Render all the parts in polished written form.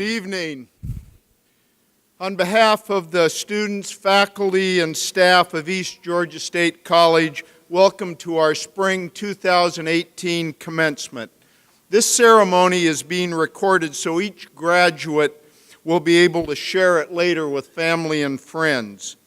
evening. On behalf of the students, faculty, and staff of East Georgia State College, welcome to our Spring 2018 commencement. This ceremony is being recorded so each graduate will be able to share it later with family and friends.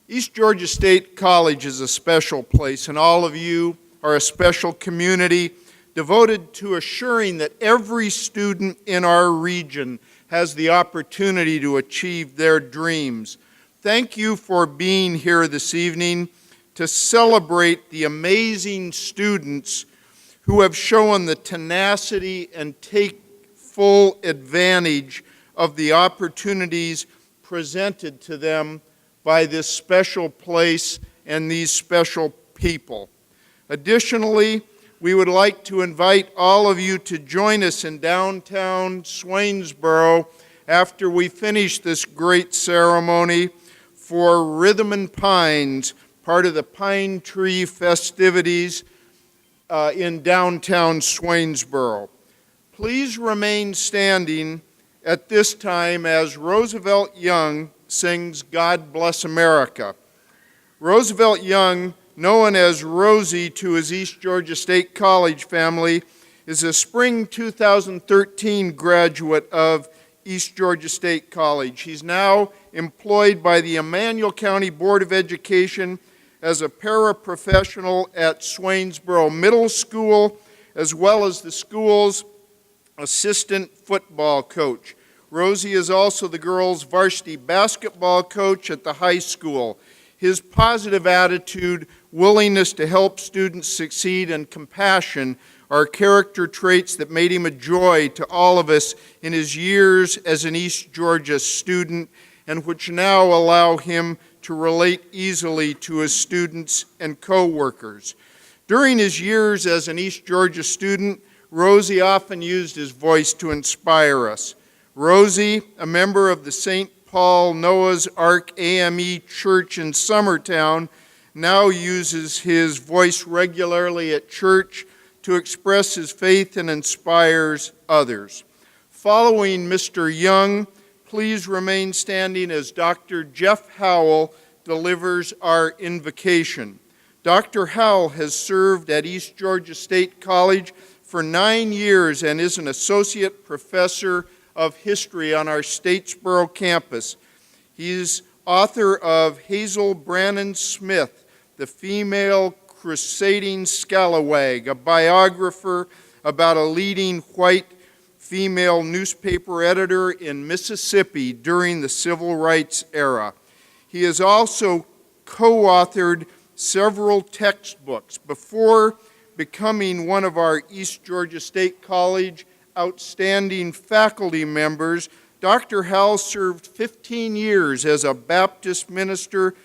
East Georgia State College is a special place, and all of you are a special community devoted to assuring that every student in our region has the opportunity to achieve their dreams. Thank you for being here this evening to celebrate the amazing students who have shown the tenacity and take full advantage of the opportunities presented to them by this special place and these special people. Additionally, we would like to invite all of you to join us in downtown Swainsboro after we finish this great ceremony for Rhythm and Pines, part of the Pine Tree festivities in downtown Swainsboro. Please remain standing at this time as Roosevelt Young sings God Bless America. Roosevelt Young, known as Rosie to his East Georgia State College family, is a spring 2013 graduate of East Georgia State College. He's now employed by the Emmanuel County Board of Education as a paraprofessional at Swainsboro Middle School, as well as the school's assistant football coach. Rosie is also the girls' varsity basketball coach at the high school. His positive attitude, willingness to help students succeed, and compassion are character traits that made him a joy to all of us in his years as an East Georgia student, and which now allow him to relate easily to his students and co-workers. During his years as an East Georgia student, Rosie often used his voice to inspire us. Rosie, a member of the St. Paul Noah's Ark AME Church in Summertown, now uses his voice regularly at church to express his faith and inspires others. Following Mr. Young, please remain standing as Dr. Jeff Howell delivers our invocation. Dr. Howell has served at East Georgia State College for 9 years and is an associate professor of history on our Statesboro campus. He's author of Hazel Brannon Smith, The Female Crusading Scalawag, a biographer about a leading white female newspaper editor in Mississippi during the Civil Rights era. He has also co-authored several textbooks. Before becoming one of our East Georgia State College outstanding faculty members, Dr. Howell served 15 years as a Baptist minister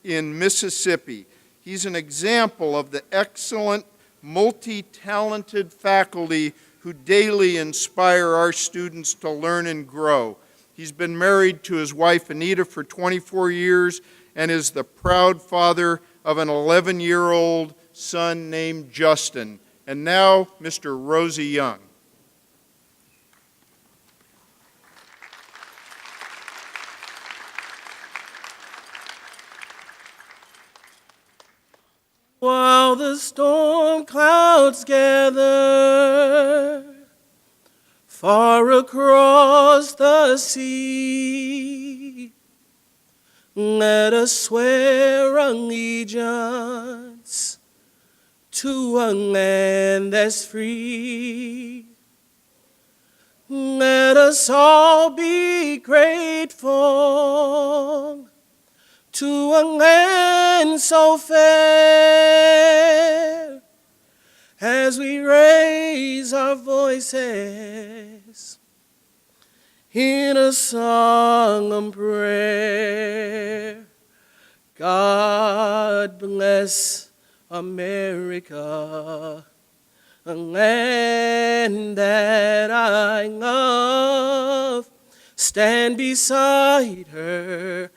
in Mississippi. He's an example of the excellent, multi-talented faculty who daily inspire our students to learn and grow. He's been married to his wife Anita for 24 years and is the proud father of an 11-year-old son named Justin. And now, Mr. Rosie Young. While the storm clouds gather far across the sea, let us swear allegiance to a land that's free. Let us all be grateful to a land so fair, as we raise our voices in a song of prayer. God bless America, a land that I love. Stand beside her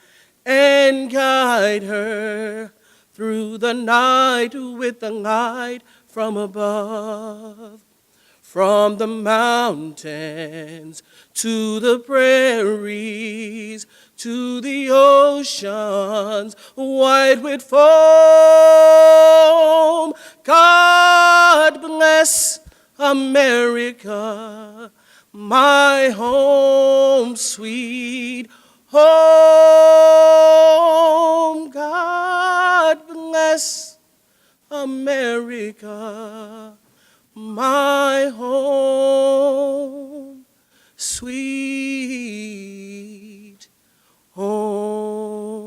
and guide her through the night with the light from above. from the mountains to the prairies, to the oceans white with foam. God bless America, my home, sweet home. God bless America, my home, sweet home.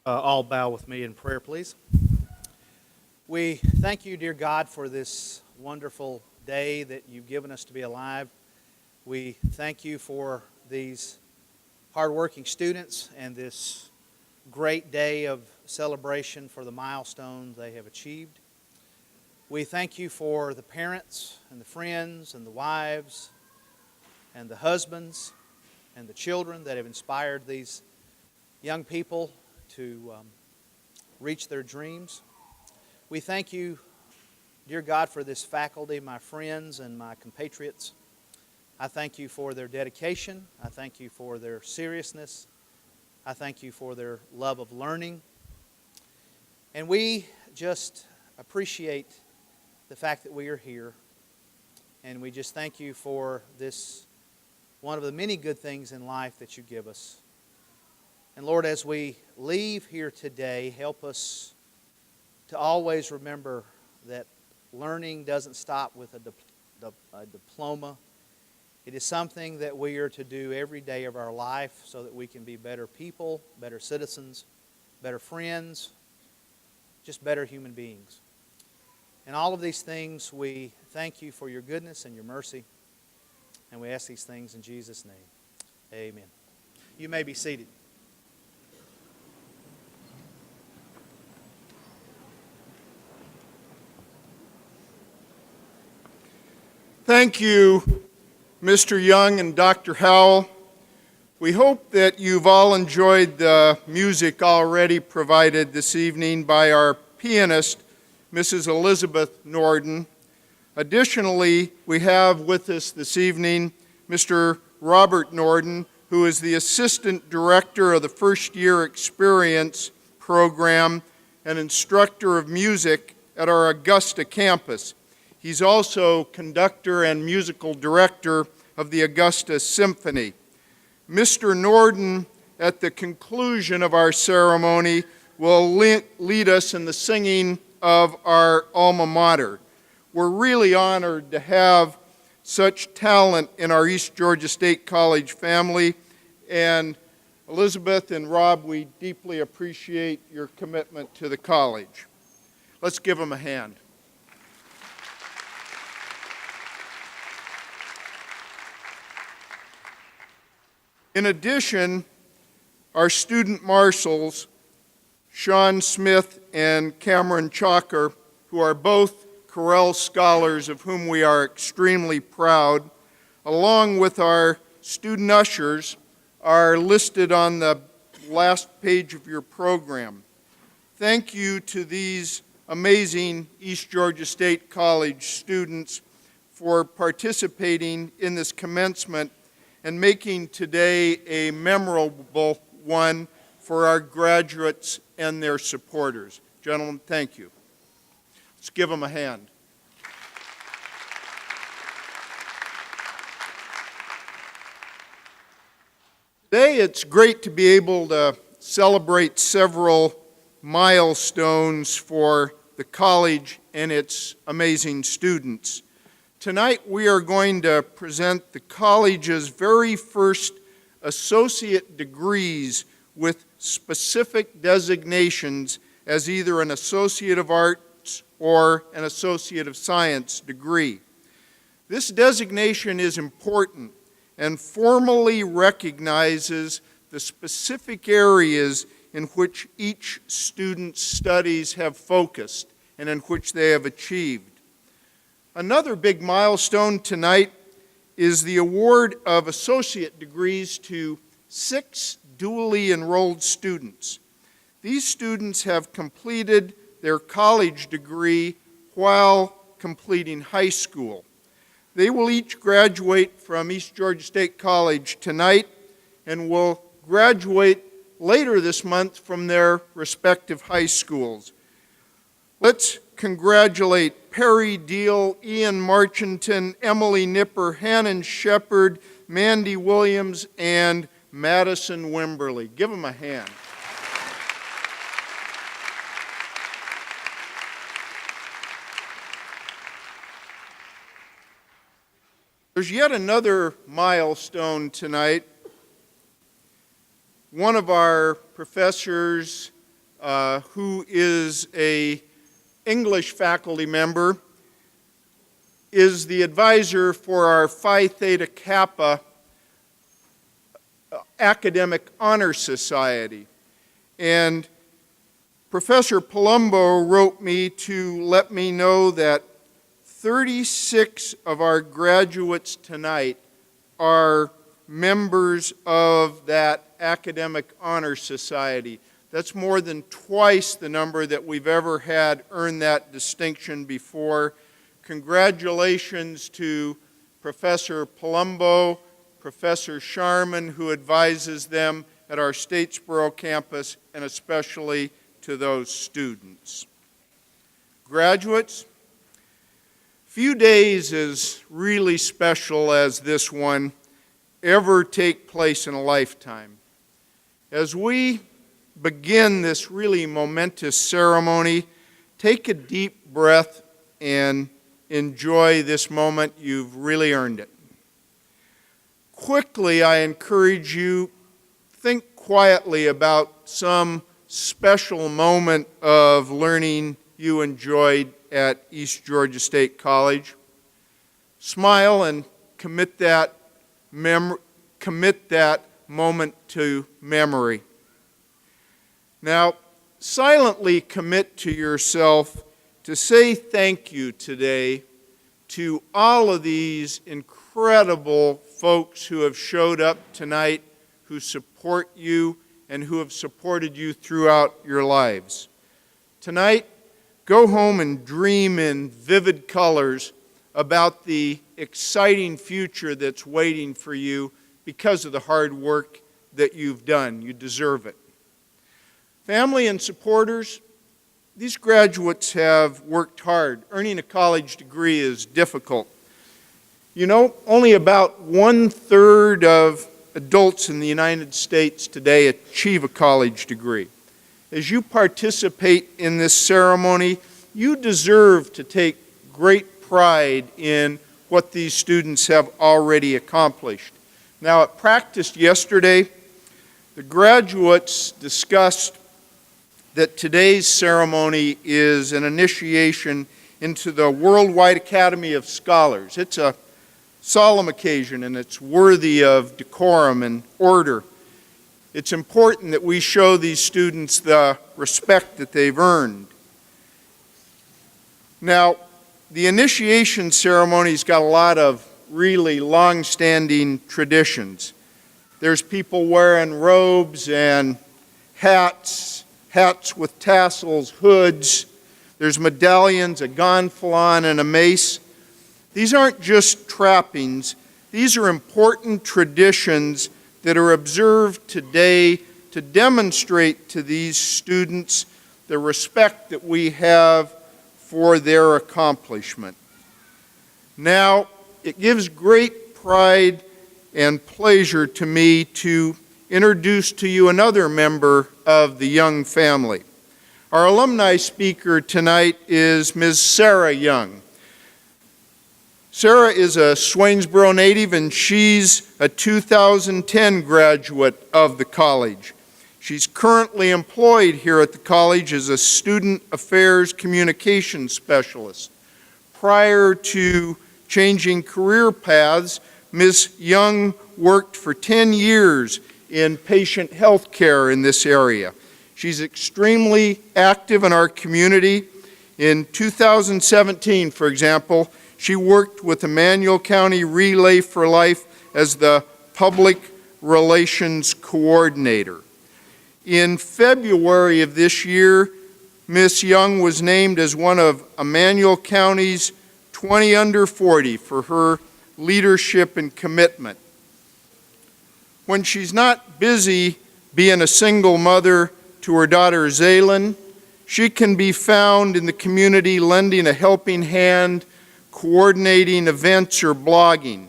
All bow with me in prayer, please. We thank you, dear God, for this wonderful day that you've given us to be alive. We thank you for these hardworking students and this great day of celebration for the milestone they have achieved. We thank you for the parents and the friends and the wives and the husbands and the children that have inspired these young people to reach their dreams. We thank you, dear God, for this faculty, my friends and my compatriots. I thank you for their dedication. I thank you for their seriousness. I thank you for their love of learning. And we just appreciate the fact that we are here. And we just thank you for this, one of the many good things in life that you give us. And Lord, as we leave here today, help us to always remember that learning doesn't stop with a diploma. It is something that we are to do every day of our life so that we can be better people, better citizens, better friends, just better human beings. And all of these things, we thank you for your goodness and your mercy. And we ask these things in Jesus' name. Amen. You may be seated. Thank you, Mr. Young and Dr. Howell. We hope that you've all enjoyed the music already provided this evening by our pianist, Mrs. Elizabeth Norden. Additionally, we have with us this evening Mr. Robert Norden, who is the Assistant Director of the First Year Experience Program and instructor of music at our Augusta campus. He's also conductor and musical director of the Augusta Symphony. Mr. Norden, at the conclusion of our ceremony, will lead us in the singing of our alma mater. We're really honored to have such talent in our East Georgia State College family. And Elizabeth and Rob, we deeply appreciate your commitment to the college. Let's give them a hand. In addition, our student marshals, Sean Smith and Cameron Chalker, who are both Corel Scholars of whom we are extremely proud, along with our student ushers, are listed on the last page of your program. Thank you to these amazing East Georgia State College students for participating in this commencement and making today a memorable one for our graduates and their supporters. Gentlemen, thank you. Let's give them a hand. Today it's great to be able to celebrate several milestones for the college and its amazing students. Tonight we are going to present the college's very first associate degrees with specific designations as either an Associate of Arts or an Associate of Science degree. This designation is important and formally recognizes the specific areas in which each student's studies have focused and in which they have achieved. Another big milestone tonight is the award of associate degrees to 6 dually enrolled students. These students have completed their college degree while completing high school. They will each graduate from East Georgia State College tonight and will graduate later this month from their respective high schools. Let's congratulate Perry Deal, Ian Marchington, Emily Nipper, Hannon Shepard, Mandy Williams, and Madison Wimberly. Give them a hand. There's yet another milestone tonight. One of our professors, who is an English faculty member, is the advisor for our Phi Theta Kappa Academic Honor Society. And Professor Palumbo wrote me to let me know that 36 of our graduates tonight are members of that Academic Honor Society. That's more than twice the number that we've ever had earn that distinction before. Congratulations to Professor Palumbo, Professor Sharman, who advises them at our Statesboro campus, and especially to those students. Graduates, few days as really special as this one ever take place in a lifetime. As we begin this really momentous ceremony, take a deep breath and enjoy this moment. You've really earned it. Quickly, I encourage you, think quietly about some special moment of learning you enjoyed at East Georgia State College. Smile and commit that moment to memory. Now, silently commit to yourself to say thank you today to all of these incredible folks who have showed up tonight, who support you, and who have supported you throughout your lives. Tonight, go home and dream in vivid colors about the exciting future that's waiting for you because of the hard work that you've done. You deserve it. Family and supporters, these graduates have worked hard. Earning a college degree is difficult. You know, only about 1/3 of adults in the United States today achieve a college degree. As you participate in this ceremony, you deserve to take great pride in what these students have already accomplished. Now, at practice yesterday, the graduates discussed that today's ceremony is an initiation into the Worldwide Academy of Scholars. It's a solemn occasion, and it's worthy of decorum and order. It's important that we show these students the respect that they've earned. Now, the initiation ceremony's got a lot of really long-standing traditions. There's people wearing robes and hats with tassels, hoods. There's medallions, a gonfalon, and a mace. These aren't just trappings. These are important traditions that are observed today to demonstrate to these students the respect that we have for their accomplishment. Now, it gives great pride and pleasure to me to introduce to you another member of the Young family. Our alumni speaker tonight is Ms. Sarah Young. Sarah is a Swainsboro native, and she's a 2010 graduate of the college. She's currently employed here at the college as a Student Affairs Communications Specialist. Prior to changing career paths, Ms. Young worked for 10 years in patient health care in this area. She's extremely active in our community. In 2017, for example, She worked with Emmanuel County Relay for Life as the Public Relations Coordinator. In February of this year, Ms. Young was named as one of Emmanuel County's 20 under 40 for her leadership and commitment. When she's not busy being a single mother to her daughter Zaylin, she can be found in the community lending a helping hand, coordinating events, or blogging.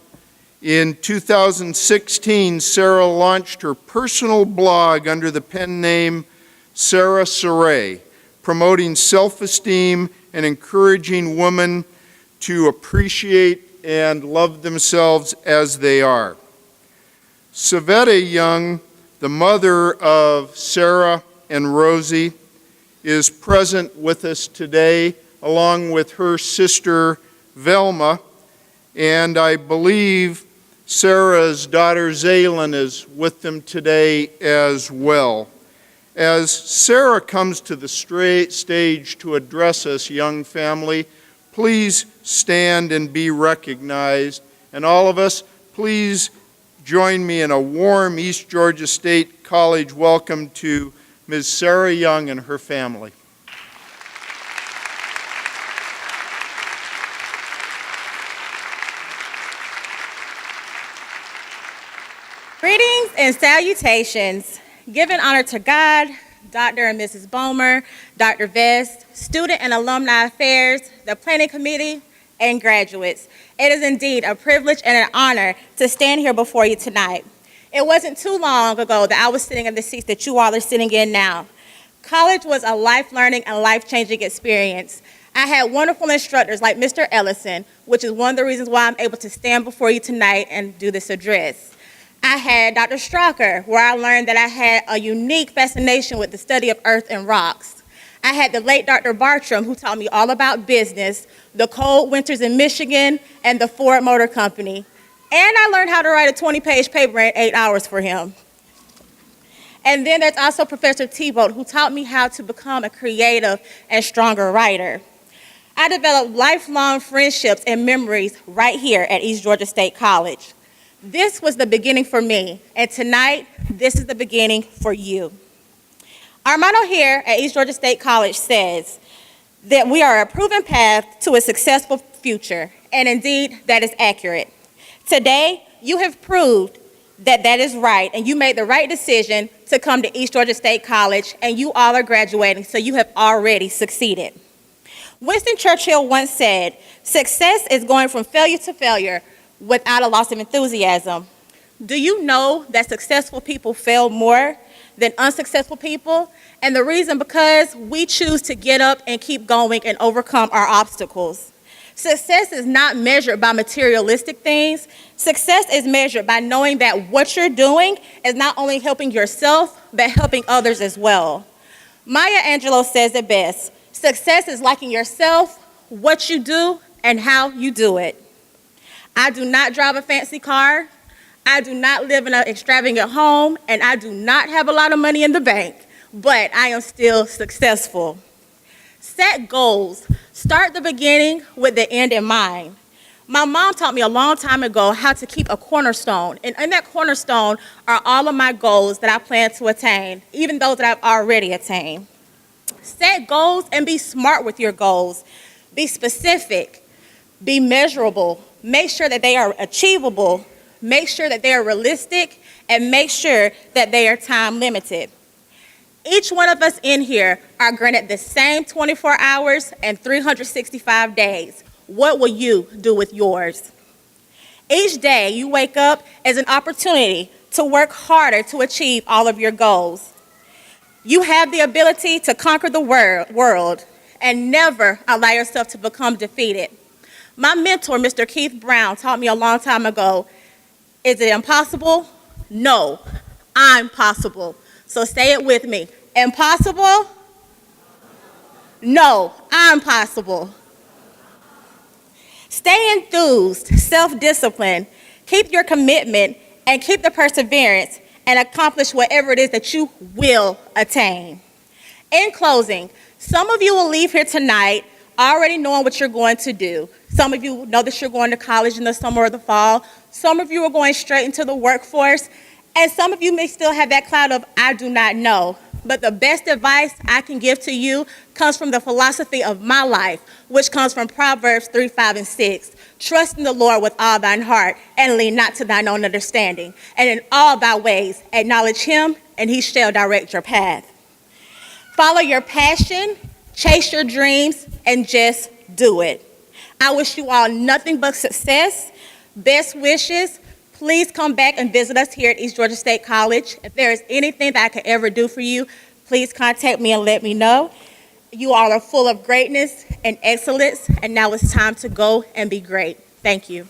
In 2016, Sarah launched her personal blog under the pen name Sarah Saray, promoting self-esteem and encouraging women to appreciate and love themselves as they are. Savetta Young, the mother of Sarah and Rosie, is present with us today, along with her sister Velma, and I believe Sarah's daughter Zaylin is with them today as well. As Sarah comes to the stage to address us, young family, please stand and be recognized. And all of us, please join me in a warm East Georgia State College welcome to Ms. Sarah Young and her family. Greetings and salutations. Giving honor to God, Dr. and Mrs. Bomer, Dr. Vest, Student and Alumni Affairs, the Planning Committee, and graduates. It is indeed a privilege and an honor to stand here before you tonight. It wasn't too long ago that I was sitting in the seats that you all are sitting in now. College was a life-learning and life-changing experience. I had wonderful instructors like Mr. Ellison, which is one of the reasons why I'm able to stand before you tonight and do this address. I had Dr. Strocker, where I learned that I had a unique fascination with the study of earth and rocks. I had the late Dr. Bartram, who taught me all about business, the cold winters in Michigan, and the Ford Motor Company. And I learned how to write a 20-page paper in 8 hours for him. And then there's also Professor Thibault, who taught me how to become a creative and stronger writer. I developed lifelong friendships and memories right here at East Georgia State College. This was the beginning for me, and tonight, this is the beginning for you. Our motto here at East Georgia State College says that we are a proven path to a successful future, and indeed, that is accurate. Today, you have proved that that is right, and you made the right decision to come to East Georgia State College, and you all are graduating, so you have already succeeded. Winston Churchill once said, "Success is going from failure to failure without a loss of enthusiasm." Do you know that successful people fail more than unsuccessful people? And the reason because we choose to get up and keep going and overcome our obstacles. Success is not measured by materialistic things. Success is measured by knowing that what you're doing is not only helping yourself, but helping others as well. Maya Angelou says it best: success is liking yourself, what you do, and how you do it. I do not drive a fancy car, I do not live in an extravagant home, and I do not have a lot of money in the bank, but I am still successful. Set goals. Start the beginning with the end in mind. My mom taught me a long time ago how to keep a cornerstone, and in that cornerstone are all of my goals that I plan to attain, even those that I've already attained. Set goals and be smart with your goals. Be specific, be measurable. Make sure that they are achievable, make sure that they are realistic, and make sure that they are time limited. Each one of us in here are granted the same 24 hours and 365 days. What will you do with yours? Each day you wake up as an opportunity to work harder to achieve all of your goals. You have the ability to conquer the world and never allow yourself to become defeated. My mentor, Mr. Keith Brown, taught me a long time ago, is it impossible? No, I'm possible. So say it with me. Impossible? No, I'm possible. Stay enthused, self-disciplined, keep your commitment, and keep the perseverance, and accomplish whatever it is that you will attain. In closing, some of you will leave here tonight already knowing what you're going to do. Some of you know that you're going to college in the summer or the fall. Some of you are going straight into the workforce. And some of you may still have that cloud of, I do not know. But the best advice I can give to you comes from the philosophy of my life, which comes from Proverbs 3, 5, and 6. Trust in the Lord with all thine heart, and lean not to thine own understanding. And in all thy ways acknowledge him, and he shall direct your path. Follow your passion, chase your dreams, and just do it. I wish you all nothing but success. Best wishes. Please come back and visit us here at East Georgia State College. If there is anything that I could ever do for you, please contact me and let me know. You all are full of greatness and excellence, and now it's time to go and be great. Thank you.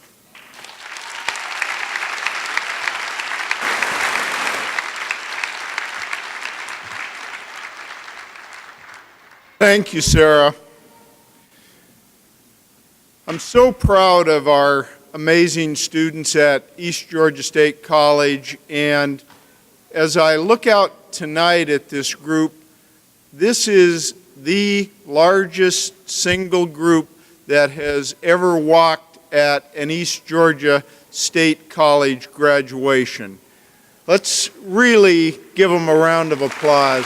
Thank you, Sarah. I'm so proud of our amazing students at East Georgia State College, and as I look out tonight at this group, this is the largest single group that has ever walked at an East Georgia State College graduation. Let's really give them a round of applause.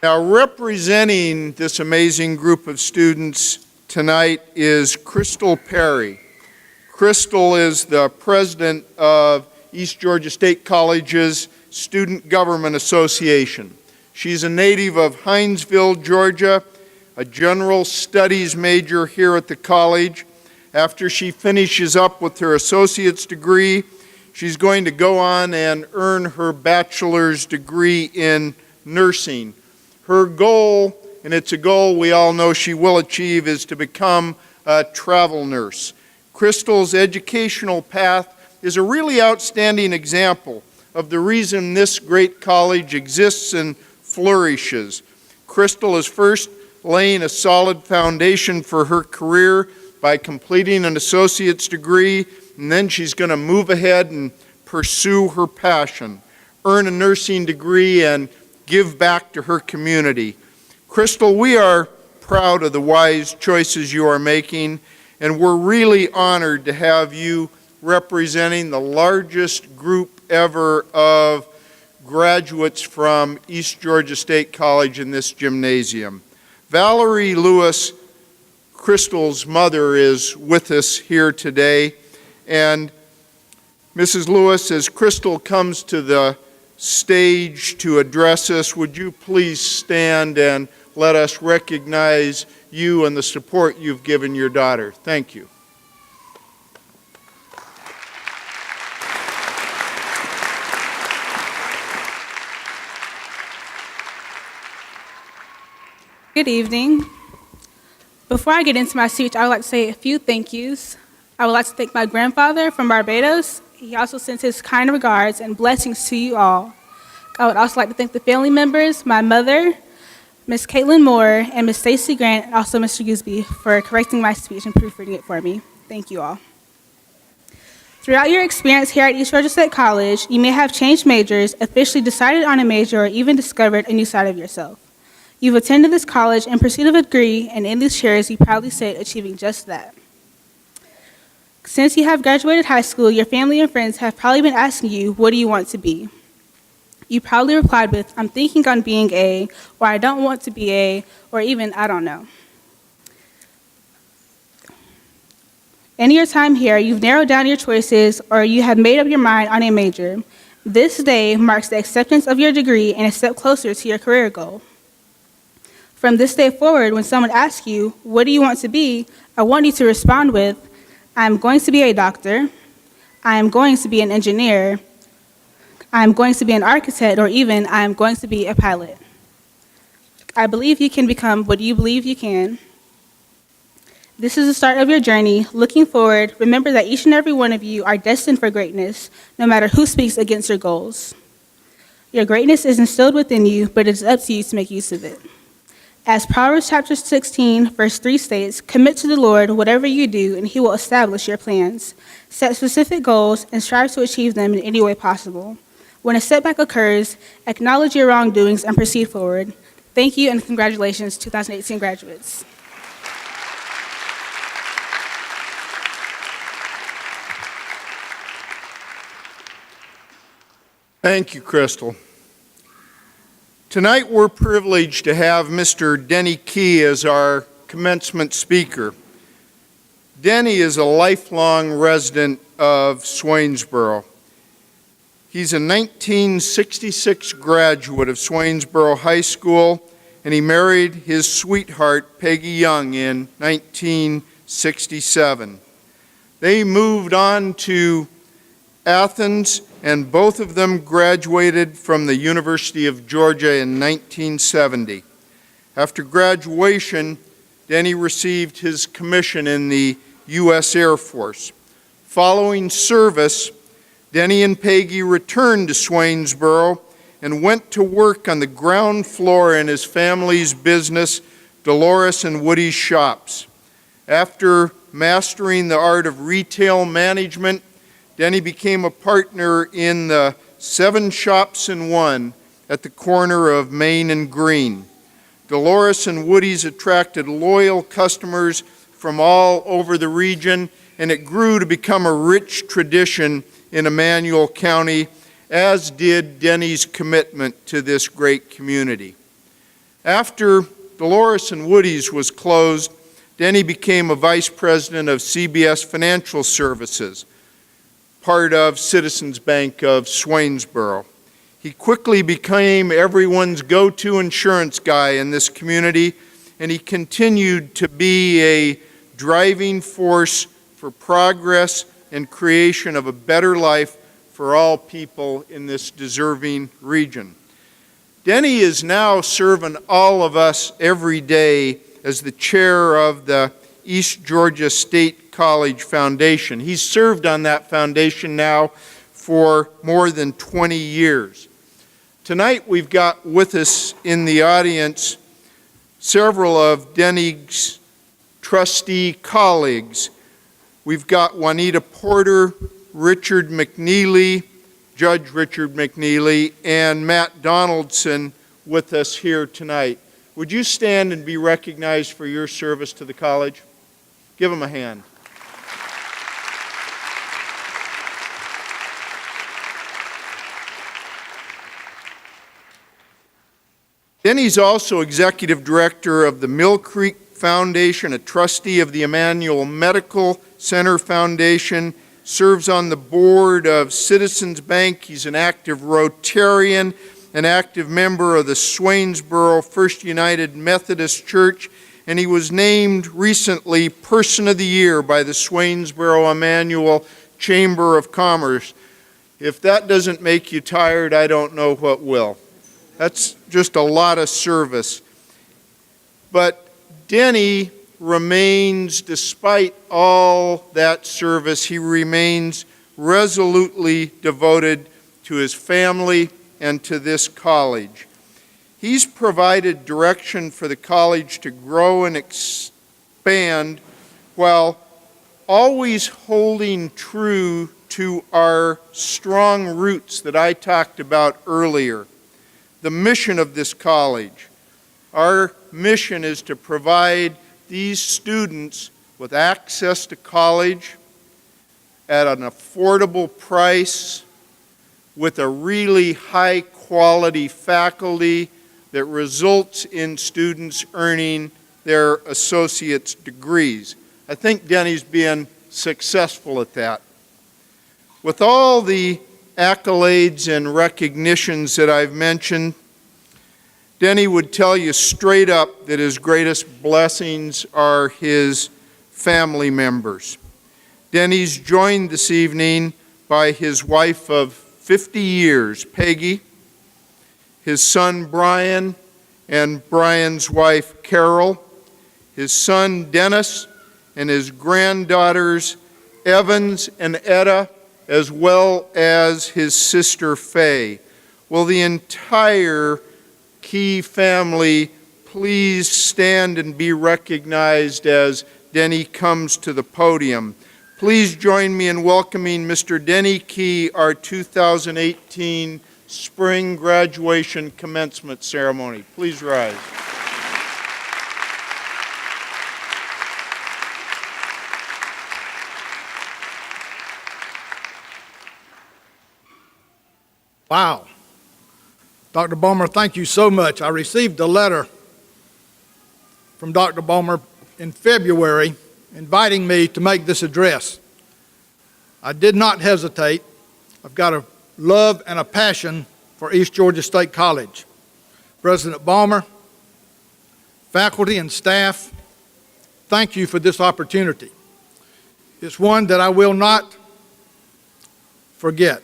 Now, representing this amazing group of students tonight is Crystal Perry. Crystal is the president of East Georgia State College's Student Government Association. She's a native of Hinesville, Georgia, a general studies major here at the college. After she finishes up with her associate's degree, she's going to go on and earn her bachelor's degree in nursing. Her goal, and it's a goal we all know she will achieve, is to become a travel nurse. Crystal's educational path is a really outstanding example of the reason this great college exists and flourishes. Crystal is first laying a solid foundation for her career by completing an associate's degree, and then she's going to move ahead and pursue her passion, earn a nursing degree, and give back to her community. Crystal, we are proud of the wise choices you are making, and we're really honored to have you representing the largest group ever of graduates from East Georgia State College in this gymnasium. Valerie Lewis, Crystal's mother, is with us here today, and Mrs. Lewis, as Crystal comes to the stage to address us, would you please stand and let us recognize you and the support you've given your daughter. Thank you. Good evening. Before I get into my speech, I would like to say a few thank yous. I would like to thank my grandfather from Barbados. He also sends his kind regards and blessings to you all. I would also like to thank the family members, my mother, Miss Caitlin Moore, and Miss Stacy Grant, and also Mr. Gooseby for correcting my speech and proofreading it for me. Thank you all. Throughout your experience here at East Georgia State College, you may have changed majors, officially decided on a major, or even discovered a new side of yourself. You've attended this college in pursuit of a degree, and in these chairs, you proudly sit achieving just that. Since you have graduated high school, your family and friends have probably been asking you, what do you want to be? You probably replied with, I'm thinking on being a, or I don't want to be a, or even, I don't know. In your time here, you've narrowed down your choices, or you have made up your mind on a major. This day marks the acceptance of your degree and a step closer to your career goal. From this day forward, when someone asks you, what do you want to be? I want you to respond with, I'm going to be a doctor, I'm going to be an engineer, I'm going to be an architect, or even I'm going to be a pilot. I believe you can become what you believe you can. This is the start of your journey. Looking forward, remember that each and every one of you are destined for greatness, no matter who speaks against your goals. Your greatness is instilled within you, but it is up to you to make use of it. As Proverbs chapter 16, verse 3 states, commit to the Lord whatever you do, and he will establish your plans. Set specific goals and strive to achieve them in any way possible. When a setback occurs, acknowledge your wrongdoings and proceed forward. Thank you and congratulations, 2018 graduates. Thank you, Crystal. Tonight we're privileged to have Mr. Denny Key as our commencement speaker. Denny is a lifelong resident of Swainsboro. He's a 1966 graduate of Swainsboro High School, and he married his sweetheart, Peggy Young, in 1967. They moved on to Athens, and both of them graduated from the University of Georgia in 1970. After graduation, Denny received his commission in the U.S. Air Force. Following service, Denny and Peggy returned to Swainsboro and went to work on the ground floor in his family's business, Dolores and Woody's Shops. After mastering the art of retail management, Denny became a partner in the 7 Shops in One at the corner of Main and Green. Dolores and Woody's attracted loyal customers from all over the region, and it grew to become a rich tradition in Emmanuel County, as did Denny's commitment to this great community. After Dolores and Woody's was closed, Denny became a vice president of CBS Financial Services, part of Citizens Bank of Swainsboro. He quickly became everyone's go-to insurance guy in this community, and he continued to be a driving force for progress and creation of a better life for all people in this deserving region. Denny is now serving all of us every day as the chair of the East Georgia State College Foundation. He's served on that foundation now for more than 20 years. Tonight we've got with us in the audience several of Denny's trustee colleagues. We've got Juanita Porter, Richard McNeely, Judge Richard McNeely, and Matt Donaldson with us here tonight. Would you stand and be recognized for your service to the college? Give them a hand. Denny's also executive director of the Mill Creek Foundation, a trustee of the Emmanuel Medical Center Foundation, serves on the board of Citizens Bank. He's an active Rotarian, an active member of the Swainsboro First United Methodist Church, and he was named recently Person of the Year by the Swainsboro Emmanuel Chamber of Commerce. If that doesn't make you tired, I don't know what will. That's just a lot of service. But Denny remains, despite all that service, he remains resolutely devoted to his family and to this college. He's provided direction for the college to grow and expand while always holding true to our strong roots that I talked about earlier. The mission of this college. Our mission is to provide these students with access to college at an affordable price with a really high quality faculty that results in students earning their associate's degrees. I think Denny's been successful at that. With all the accolades and recognitions that I've mentioned, Denny would tell you straight up that his greatest blessings are his family members. Denny's joined this evening by his wife of 50 years, Peggy, his son Brian, and Brian's wife Carol, his son Dennis, and his granddaughters Evans and Etta, as well as his sister Faye. Will the entire Key family please stand and be recognized as Denny comes to the podium. Please join me in welcoming Mr. Denny Key, our 2018 spring graduation commencement ceremony. Please rise. Wow. Dr. Bowmer, thank you so much. I received a letter from Dr. Bowmer in February inviting me to make this address. I did not hesitate. I've got a love and a passion for East Georgia State College. President Bowmer, faculty and staff, thank you for this opportunity. It's one that I will not forget.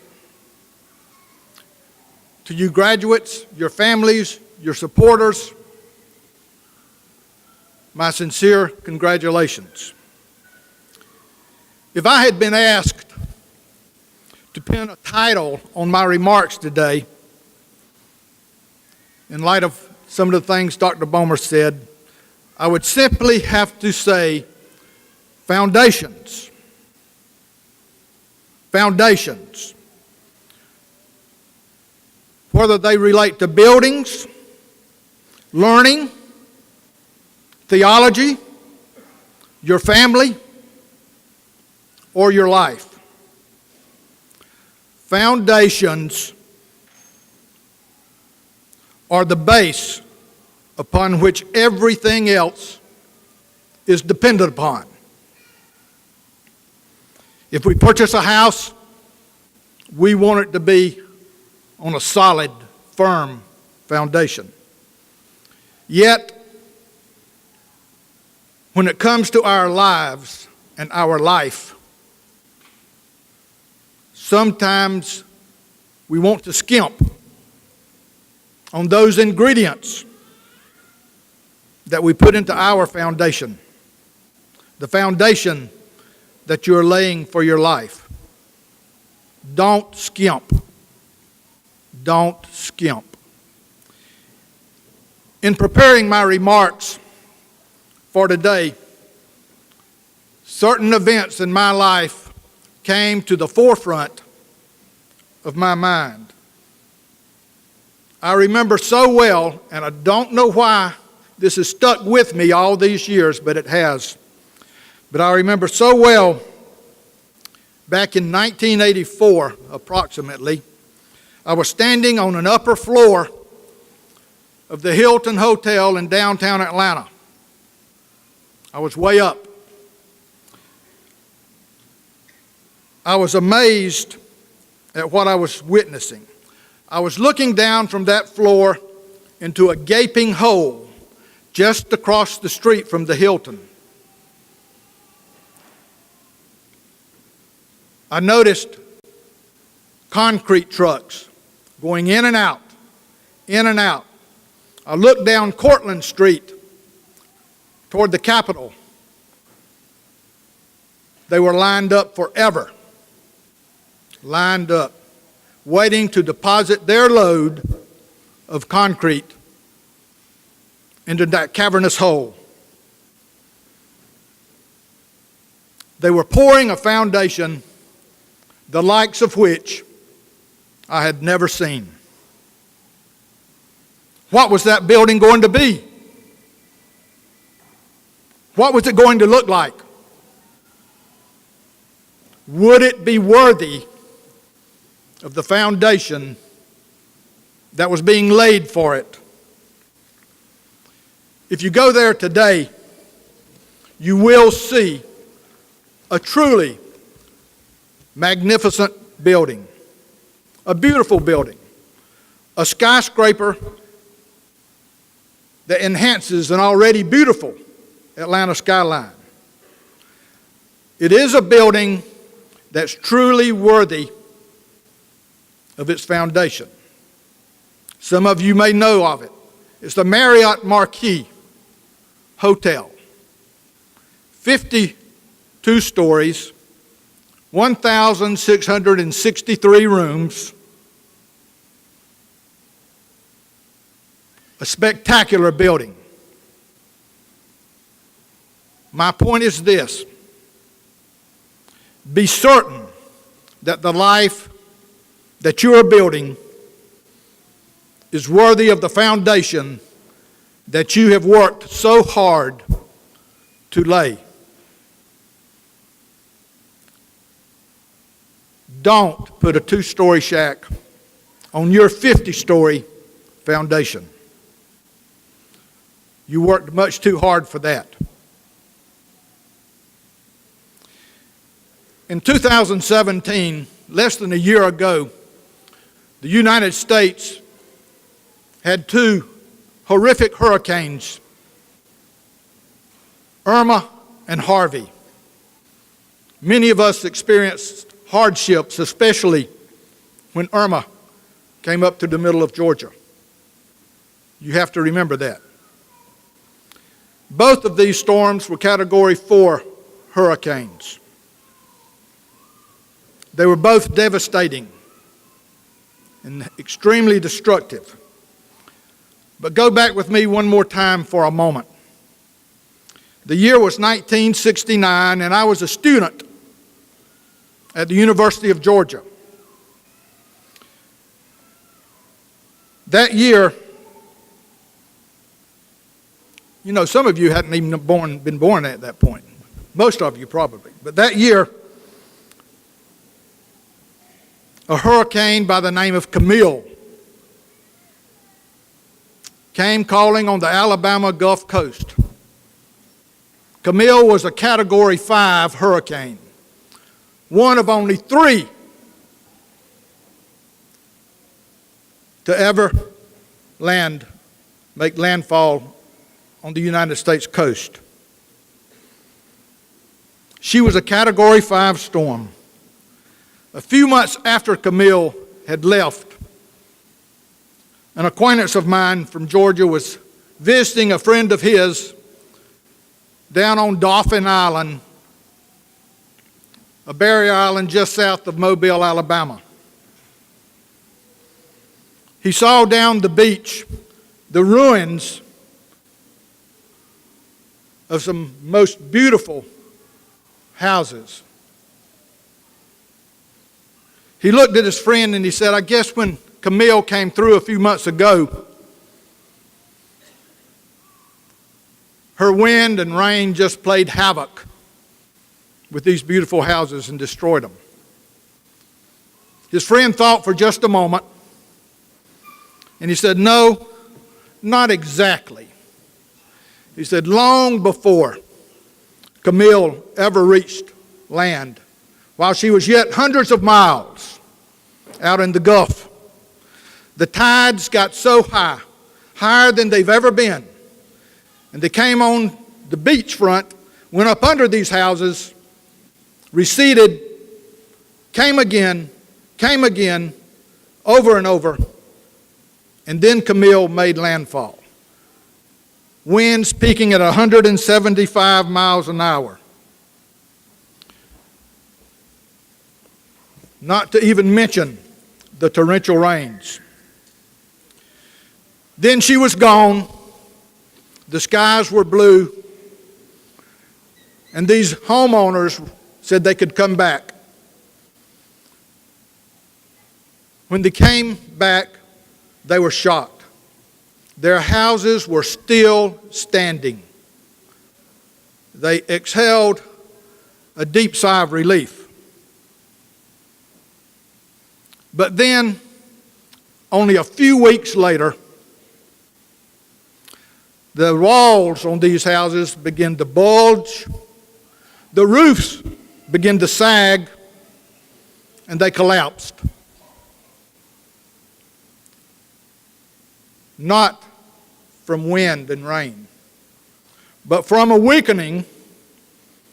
To you graduates, your families, your supporters, my sincere congratulations. If I had been asked to pin a title on my remarks today, in light of some of the things Dr. Bowmer said, I would simply have to say foundations. Foundations. Whether they relate to buildings, learning, theology, your family, or your life. Foundations are the base upon which everything else is dependent upon. If we purchase a house, we want it to be on a solid, firm foundation. Yet, when it comes to our lives and our life, sometimes we want to skimp on those ingredients that we put into our foundation, the foundation that you're laying for your life. Don't skimp. Don't skimp. In preparing my remarks for today, certain events in my life came to the forefront of my mind. I remember so well, and I don't know why this has stuck with me all these years, but it has. But I remember so well, back in 1984, approximately, I was standing on an upper floor of the Hilton Hotel in downtown Atlanta. I was way up. I was amazed at what I was witnessing. I was looking down from that floor into a gaping hole just across the street from the Hilton. I noticed concrete trucks going in and out, in and out. I looked down Cortlandt Street toward the Capitol. They were lined up forever, lined up, waiting to deposit their load of concrete into that cavernous hole. They were pouring a foundation the likes of which I had never seen. What was that building going to be? What was it going to look like? Would it be worthy of the foundation that was being laid for it? If you go there today, you will see a truly magnificent building, a beautiful building, a skyscraper that enhances an already beautiful Atlanta skyline. It is a building that's truly worthy of its foundation. Some of you may know of it. It's the Marriott Marquis Hotel. 52 stories, 1,663 rooms, a spectacular building. My point is this: be certain that the life that you are building is worthy of the foundation that you have worked so hard to lay. Don't put a 2-story shack on your 50-story foundation. You worked much too hard for that. In 2017, less than a year ago, the United States had 2 horrific hurricanes, Irma and Harvey. Many of us experienced hardships, especially when Irma came up to the middle of Georgia. You have to remember that. Both of these storms were Category 4 hurricanes. They were both devastating and extremely destructive. But go back with me one more time for a moment. The year was 1969, and I was a student at the University of Georgia. That year, you know, some of you hadn't even been born at that point. Most of you probably. But that year, a hurricane by the name of Camille came calling on the Alabama Gulf Coast. Camille was a Category 5 hurricane, one of only 3 to ever make landfall on the United States coast. She was a Category 5 storm. A few months after Camille had left, an acquaintance of mine from Georgia was visiting a friend of his down on Dauphin Island, a barrier island just south of Mobile, Alabama. He saw down the beach the ruins of some most beautiful houses. He looked at his friend and he said, I guess when Camille came through a few months ago, her wind and rain just played havoc with these beautiful houses and destroyed them. His friend thought for just a moment, and he said, no, not exactly. He said, long before Camille ever reached land, while she was yet hundreds of miles out in the Gulf, the tides got so high, higher than they've ever been, and they came on the beachfront, went up under these houses, receded, came again, over and over, and then Camille made landfall. Winds peaking at 175 miles an hour. Not to even mention the torrential rains. Then she was gone. The skies were blue. And these homeowners said they could come back. When they came back, they were shocked. Their houses were still standing. They exhaled a deep sigh of relief. But then, only a few weeks later, the walls on these houses began to bulge, the roofs began to sag, and they collapsed. Not from wind and rain, but from a weakening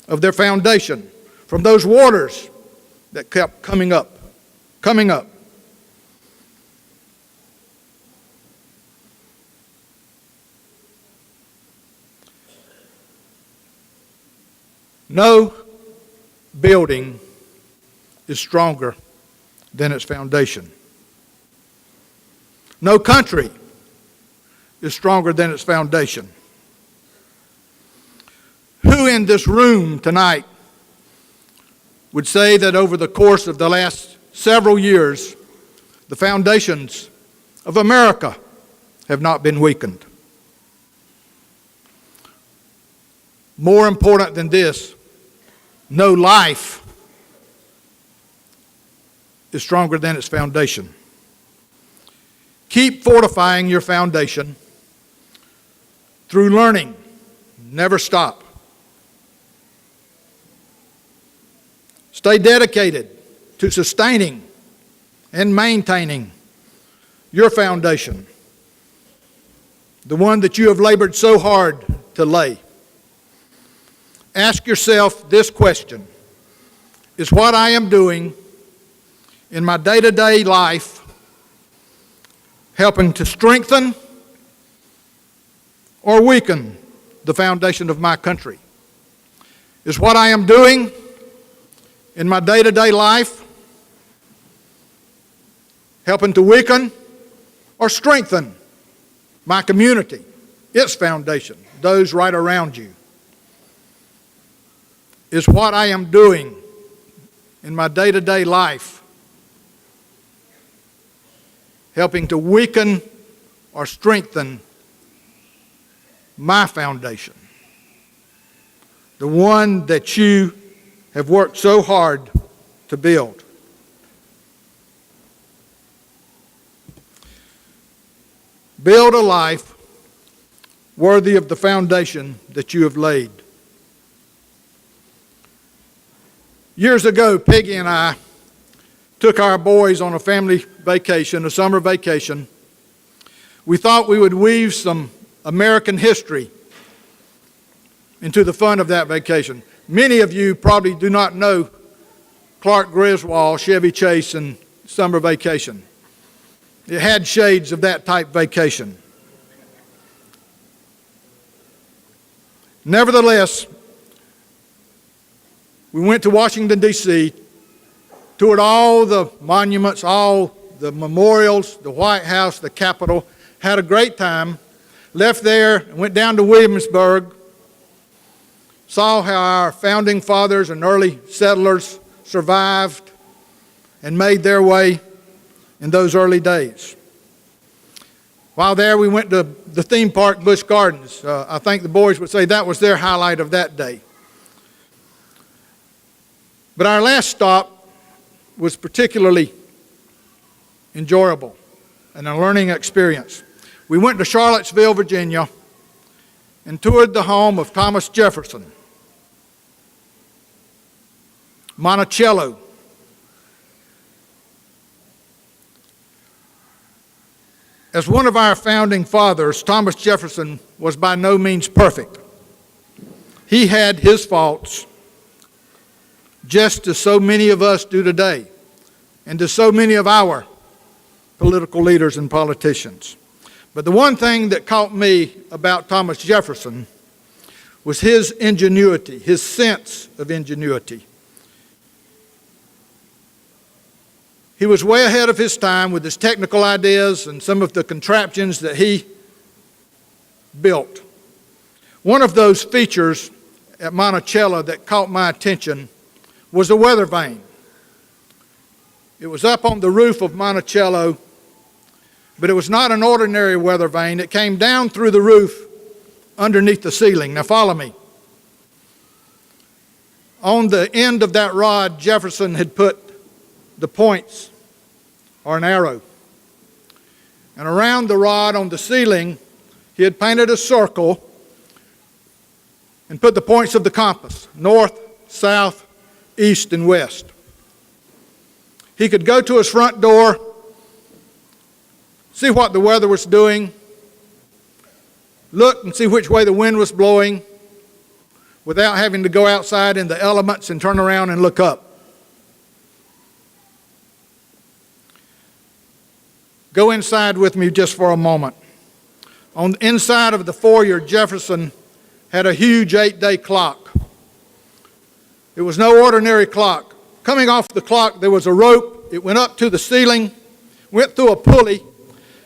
of their foundation, from those waters that kept coming up. No building is stronger than its foundation. No country is stronger than its foundation. Who in this room tonight would say that over the course of the last several years, the foundations of America have not been weakened. More important than this, no life is stronger than its foundation. Keep fortifying your foundation through learning. Never stop. Stay dedicated to sustaining and maintaining your foundation, the one that you have labored so hard to lay. Ask yourself this question: is what I am doing in my day-to-day life helping to strengthen or weaken the foundation of my country? Is what I am doing in my day-to-day life helping to weaken or strengthen my community, its foundation, those right around you? Is what I am doing in my day-to-day life helping to weaken or strengthen my foundation, the one that you have worked so hard to build? Build a life worthy of the foundation that you have laid. Years ago, Peggy and I took our boys on a family vacation, a summer vacation. We thought we would weave some American history into the fun of that vacation. Many of you probably do not know Clark Griswold, Chevy Chase, and Summer Vacation. It had shades of that type vacation. Nevertheless, we went to Washington, D.C., toured all the monuments, all the memorials, the White House, the Capitol, had a great time, left there, went down to Williamsburg, saw how our founding fathers and early settlers survived and made their way in those early days. While there, we went to the theme park, Busch Gardens. I think the boys would say that was their highlight of that day. But our last stop was particularly enjoyable and a learning experience. We went to Charlottesville, Virginia, and toured the home of Thomas Jefferson, Monticello. As one of our founding fathers, Thomas Jefferson was by no means perfect. He had his faults, just as so many of us do today, and as so many of our political leaders and politicians. But the one thing that caught me about Thomas Jefferson was his ingenuity, his sense of ingenuity. He was way ahead of his time with his technical ideas and some of the contraptions that he built. One of those features at Monticello that caught my attention was a weather vane. It was up on the roof of Monticello, but it was not an ordinary weather vane. It came down through the roof underneath the ceiling. Now follow me. On the end of that rod, Jefferson had put the points or an arrow. And around the rod on the ceiling, he had painted a circle and put the points of the compass, north, south, east, and west. He could go to his front door, see what the weather was doing, look and see which way the wind was blowing without having to go outside in the elements and turn around and look up. Go inside with me just for a moment. On the inside of the foyer, Jefferson had a huge 8-day clock. It was no ordinary clock. Coming off the clock, there was a rope. It went up to the ceiling, went through a pulley,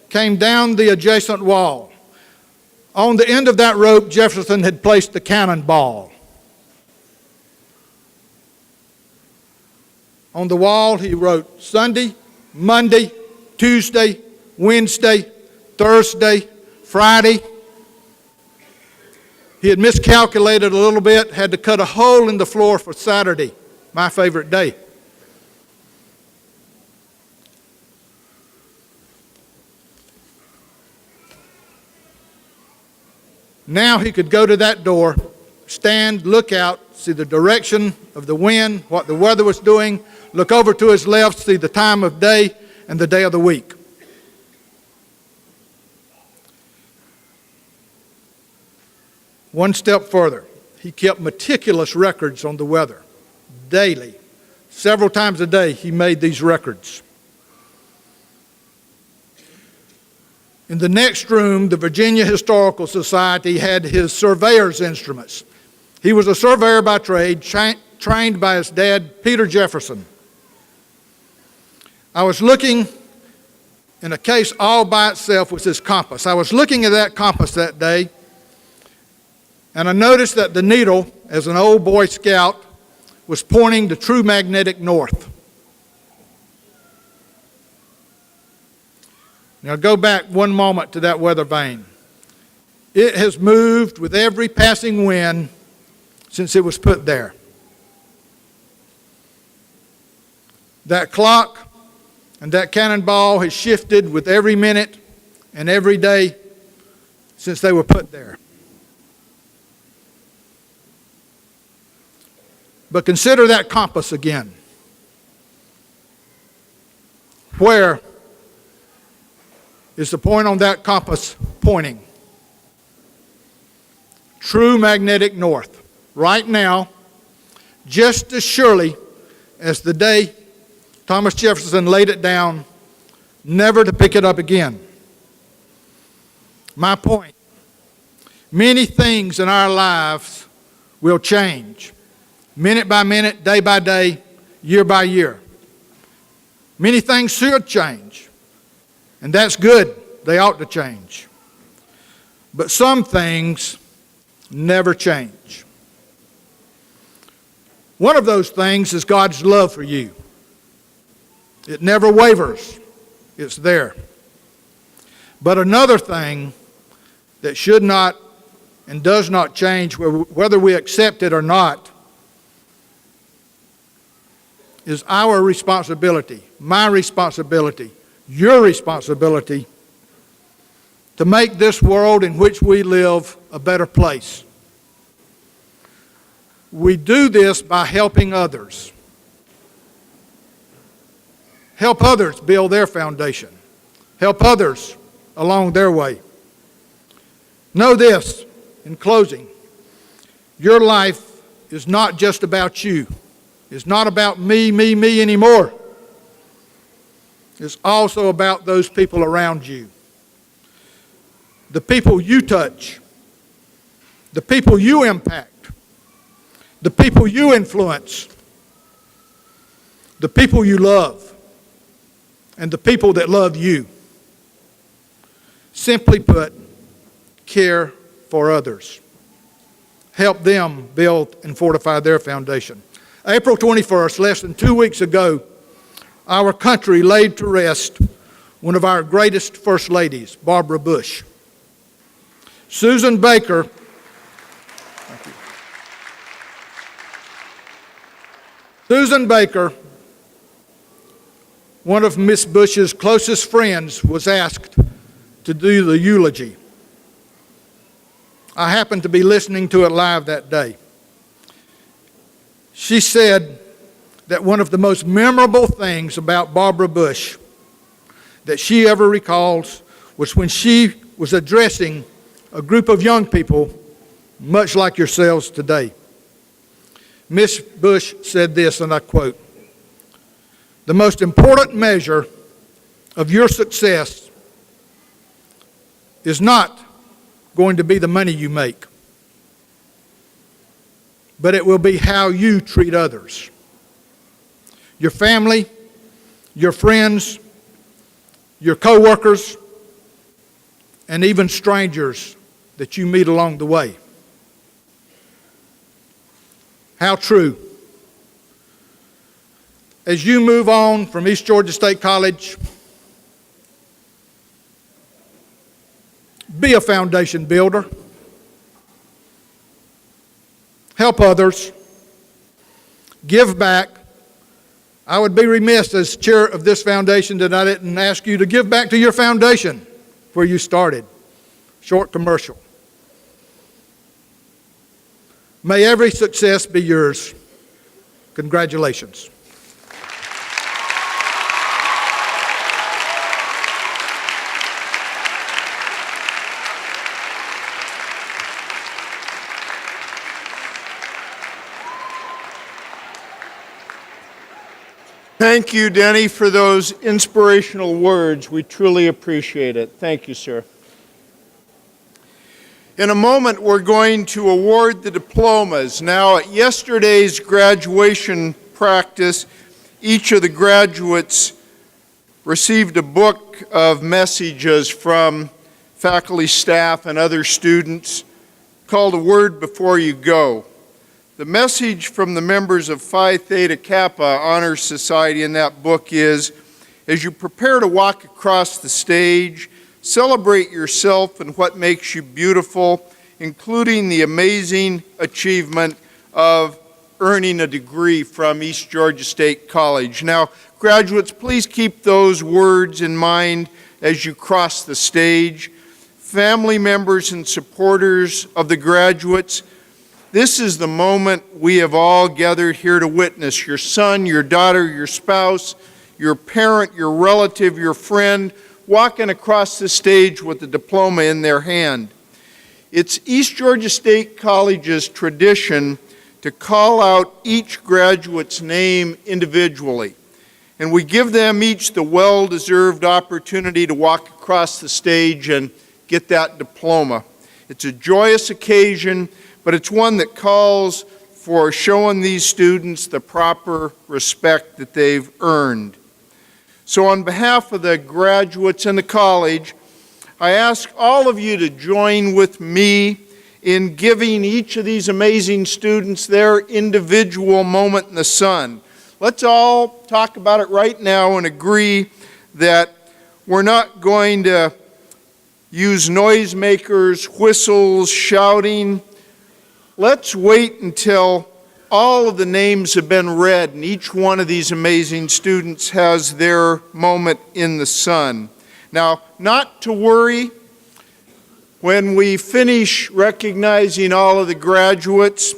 came down the adjacent wall. On the end of that rope, Jefferson had placed the cannonball. On the wall, he wrote Sunday, Monday, Tuesday, Wednesday, Thursday, Friday, he had miscalculated a little bit, had to cut a hole in the floor for Saturday, my favorite day. Now he could go to that door, stand, look out, see the direction of the wind, what the weather was doing, look over to his left, see the time of day and the day of the week. One step further, he kept meticulous records on the weather, daily. Several times a day he made these records. In the next room, the Virginia Historical Society had his surveyor's instruments. He was a surveyor by trade, trained by his dad, Peter Jefferson. I was looking in a case all by itself was his compass. I was looking at that compass that day, and I noticed that the needle, as an old Boy Scout, was pointing to true magnetic north. Now go back one moment to that weather vane. It has moved with every passing wind since it was put there. That clock and that cannonball has shifted with every minute and every day since they were put there. But consider that compass again. Where is the point on that compass pointing? True magnetic north. Right now, just as surely as the day Thomas Jefferson laid it down, never to pick it up again. My point, many things in our lives will change, minute by minute, day by day, year by year. Many things should change. And that's good. They ought to change. But some things never change. One of those things is God's love for you. It never wavers. It's there. But another thing that should not and does not change, whether we accept it or not, is our responsibility, my responsibility, your responsibility to make this world in which we live a better place. We do this by helping others. Help others build their foundation. Help others along their way. Know this, in closing, your life is not just about you. It's not about me anymore. It's also about those people around you. The people you touch, the people you impact, the people you influence, the people you love, and the people that love you. Simply put, care for others. Help them build and fortify their foundation. April 21st, less than 2 weeks ago, our country laid to rest one of our greatest first ladies, Barbara Bush. Susan Baker, Susan Baker, one of Miss Bush's closest friends, was asked to do the eulogy. I happened to be listening to it live that day. She said that one of the most memorable things about Barbara Bush that she ever recalls was when she was addressing a group of young people much like yourselves today. Miss Bush said this, and I quote, "The most important measure of your success is not going to be the money you make, but it will be how you treat others. Your family, your friends, your co-workers, and even strangers that you meet along the way." How true. As you move on from East Georgia State College, Be a foundation builder. Help others. Give back. I would be remiss as chair of this foundation that I didn't ask you to give back to your foundation where you started. Short commercial. May every success be yours. Congratulations. Thank you, Denny, for those inspirational words. We truly appreciate it. Thank you, sir. In a moment, we're going to award the diplomas. Now, at yesterday's graduation practice, each of the graduates received a book of messages from faculty, staff, and other students called A Word Before You Go. The message from the members of Phi Theta Kappa Honor Society in that book is, as you prepare to walk across the stage, celebrate yourself and what makes you beautiful, including the amazing achievement of earning a degree from East Georgia State College. Now, graduates, please keep those words in mind as you cross the stage. Family members and supporters of the graduates, this is the moment we have all gathered here to witness. Your son, your daughter, your spouse, your parent, your relative, your friend, walking across the stage with a diploma in their hand. It's East Georgia State College's tradition to call out each graduate's name individually. And we give them each the well-deserved opportunity to walk across the stage and get that diploma. It's a joyous occasion, but it's one that calls for showing these students the proper respect that they've earned. So on behalf of the graduates and the college, I ask all of you to join with me in giving each of these amazing students their individual moment in the sun. Let's all talk about it right now and agree that we're not going to use noisemakers, whistles, shouting. Let's wait until all of the names have been read and each one of these amazing students has their moment in the sun. Now, not to worry, when we finish recognizing all of the graduates,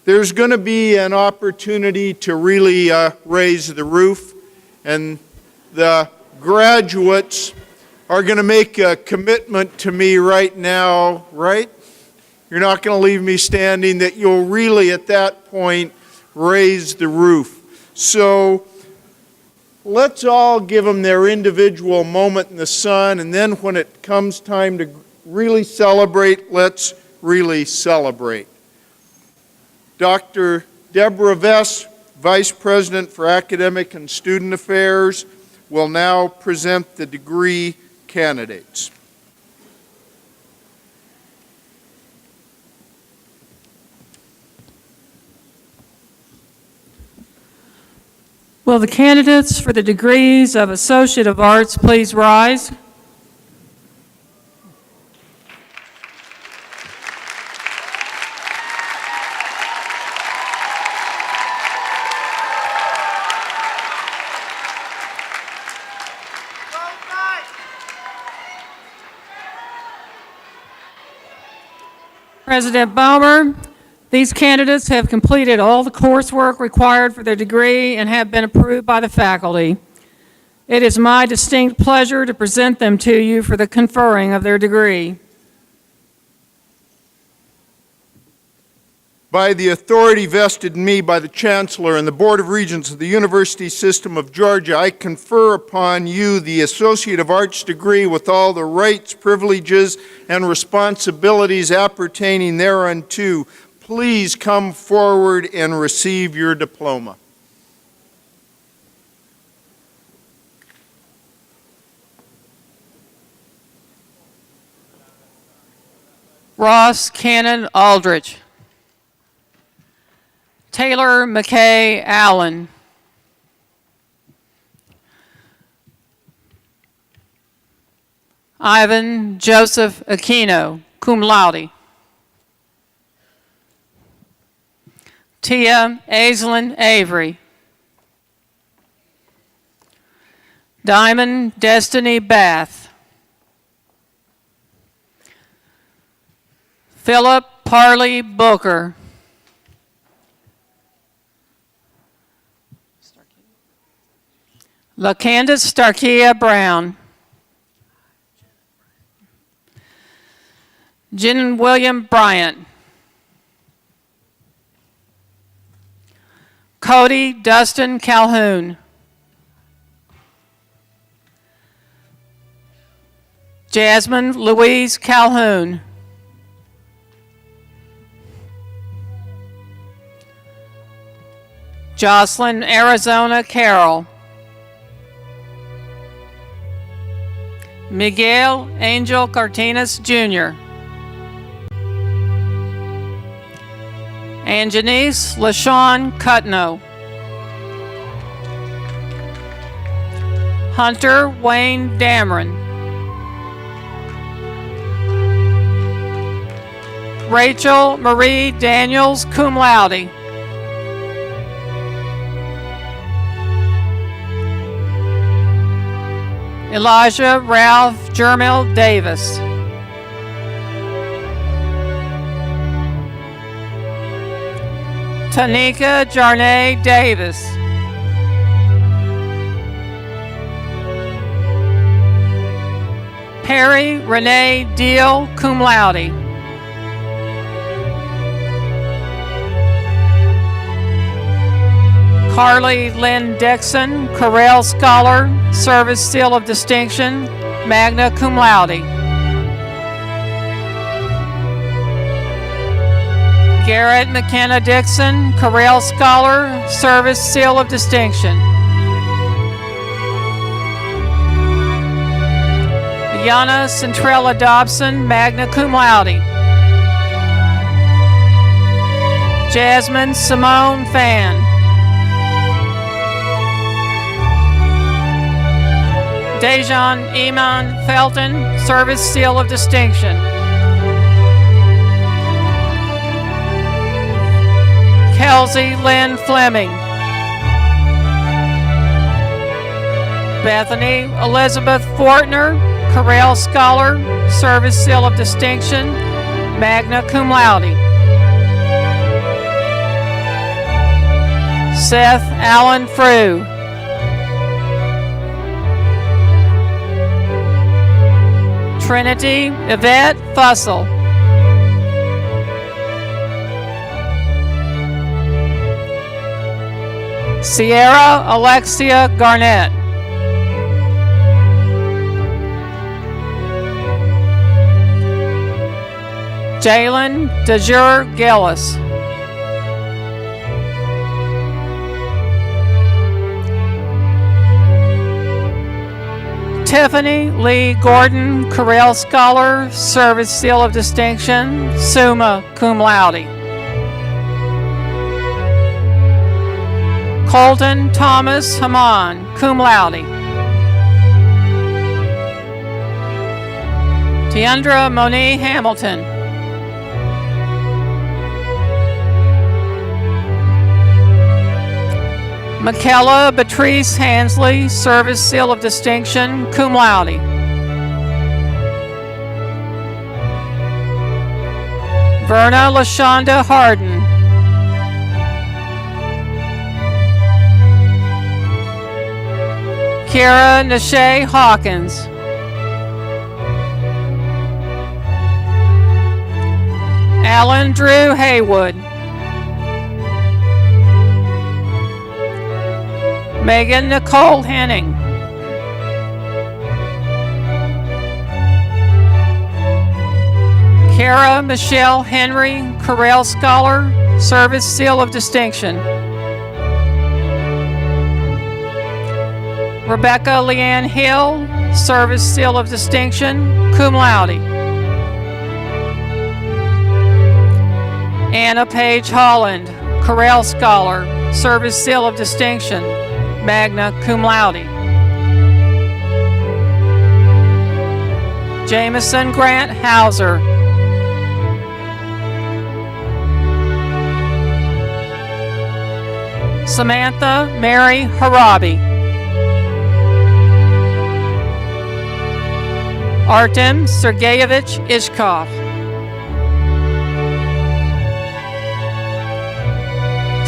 there's going to be an opportunity to really raise the roof, and the graduates are going to make a commitment to me right now, right? You're not going to leave me standing, that you'll really at that point raise the roof. So let's all give them their individual moment in the sun, and then when it comes time to really celebrate, let's really celebrate. Dr. Deborah Vess, Vice President for Academic and Student Affairs, will now present the degree candidates. Will the candidates for the degrees of Associate of Arts please rise? President Bomer, these candidates have completed all the coursework required for their degree and have been approved by the faculty. It is my distinct pleasure to present them to you for the conferring of their degree. By the authority vested in me by the Chancellor and the Board of Regents of the University System of Georgia, I confer upon you the Associate of Arts degree with all the rights, privileges, and responsibilities appertaining thereunto. Please come forward and receive your diploma. Ross Cannon Aldrich. Taylor McKay Allen. Ivan Joseph Aquino, cum laude. Tia Aislinn Avery. Diamond Destiny Bath. Philip Parley Booker. LaCandace Starkia Brown. Jen William Bryant. Cody Dustin Calhoun. Jasmine Louise Calhoun. Jocelyn Arizona Carroll. Miguel Angel Cartinas Jr. And Janice LaShawn Cutno. Hunter Wayne Dameron. Rachel Marie Daniels, cum laude. Elijah Ralph Jermel Davis. Tanika Jarnay Davis. Perry Renee Deal, cum laude. Carly Lynn Dixon, Correll Scholar, Service Seal of Distinction, magna cum laude. Garrett McKenna Dixon, Correll Scholar, Service Seal of Distinction. Yana Centrella Dobson, magna cum laude. Jasmine Simone Fan. Dejan Iman Felton, Service Seal of Distinction. Kelsey Lynn Fleming. Bethany Elizabeth Fortner, Correll Scholar, Service Seal of Distinction, magna cum laude. Seth Allen Frew. Trinity Yvette Fussell. Sierra Alexia Garnett. Jalen DeJure Gillis. Tiffany Lee Gordon, Correll Scholar, Service Seal of Distinction, summa cum laude. Colton Thomas Haman, cum laude. Tiandra Monique Hamilton. Michaela Beatrice Hansley, Service Seal of Distinction, cum laude. Verna LaShonda Harden. Kira Nashay Hawkins. Alan Drew Haywood. Megan Nicole Henning. Kara Michelle Henry, Correll Scholar, Service Seal of Distinction. Rebecca Leanne Hill, Service Seal of Distinction, cum laude. Anna Page Holland, Correll Scholar, Service Seal of Distinction, magna cum laude. Jameson Grant Hauser. Samantha Mary Harabi. Artem Sergeyevich Ishkov.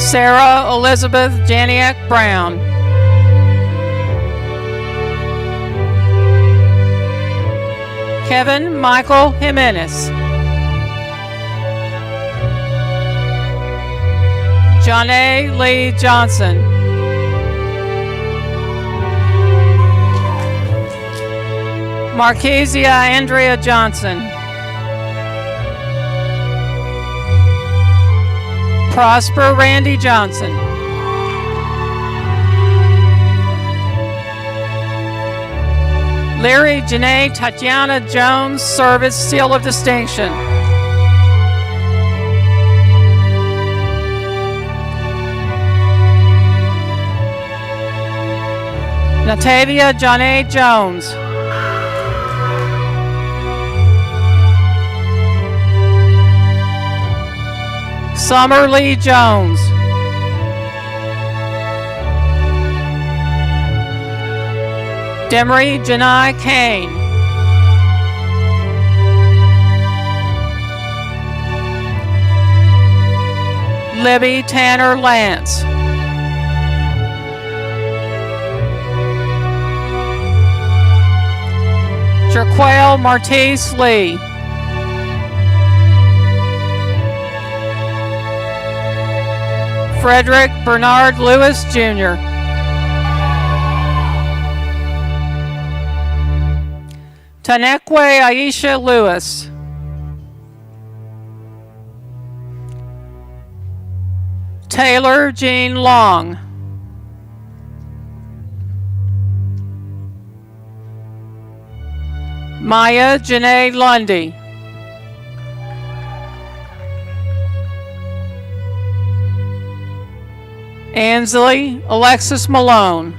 Sarah Elizabeth Janiak Brown. Kevin Michael Jimenez. Johnny Lee Johnson. Marquesia Andrea Johnson. Prosper Randy Johnson. Leary Janae Tatiana Jones, Service Seal of Distinction. Natavia Johnay Jones. Summer Lee Jones. Demery Janai Kane. Libby Tanner Lance. Jerquail Martise Lee. Frederick Bernard Lewis, Jr. Tanekwe Aisha Lewis. Taylor Jean Long. Maya Janae Lundy. Ansley Alexis Malone.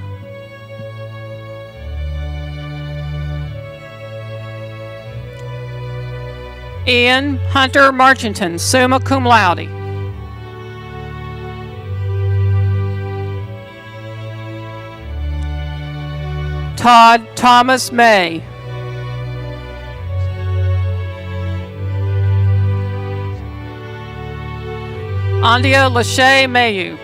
Ian Hunter Marchington, summa cum laude. Todd Thomas May. Andia Lachey Mayu.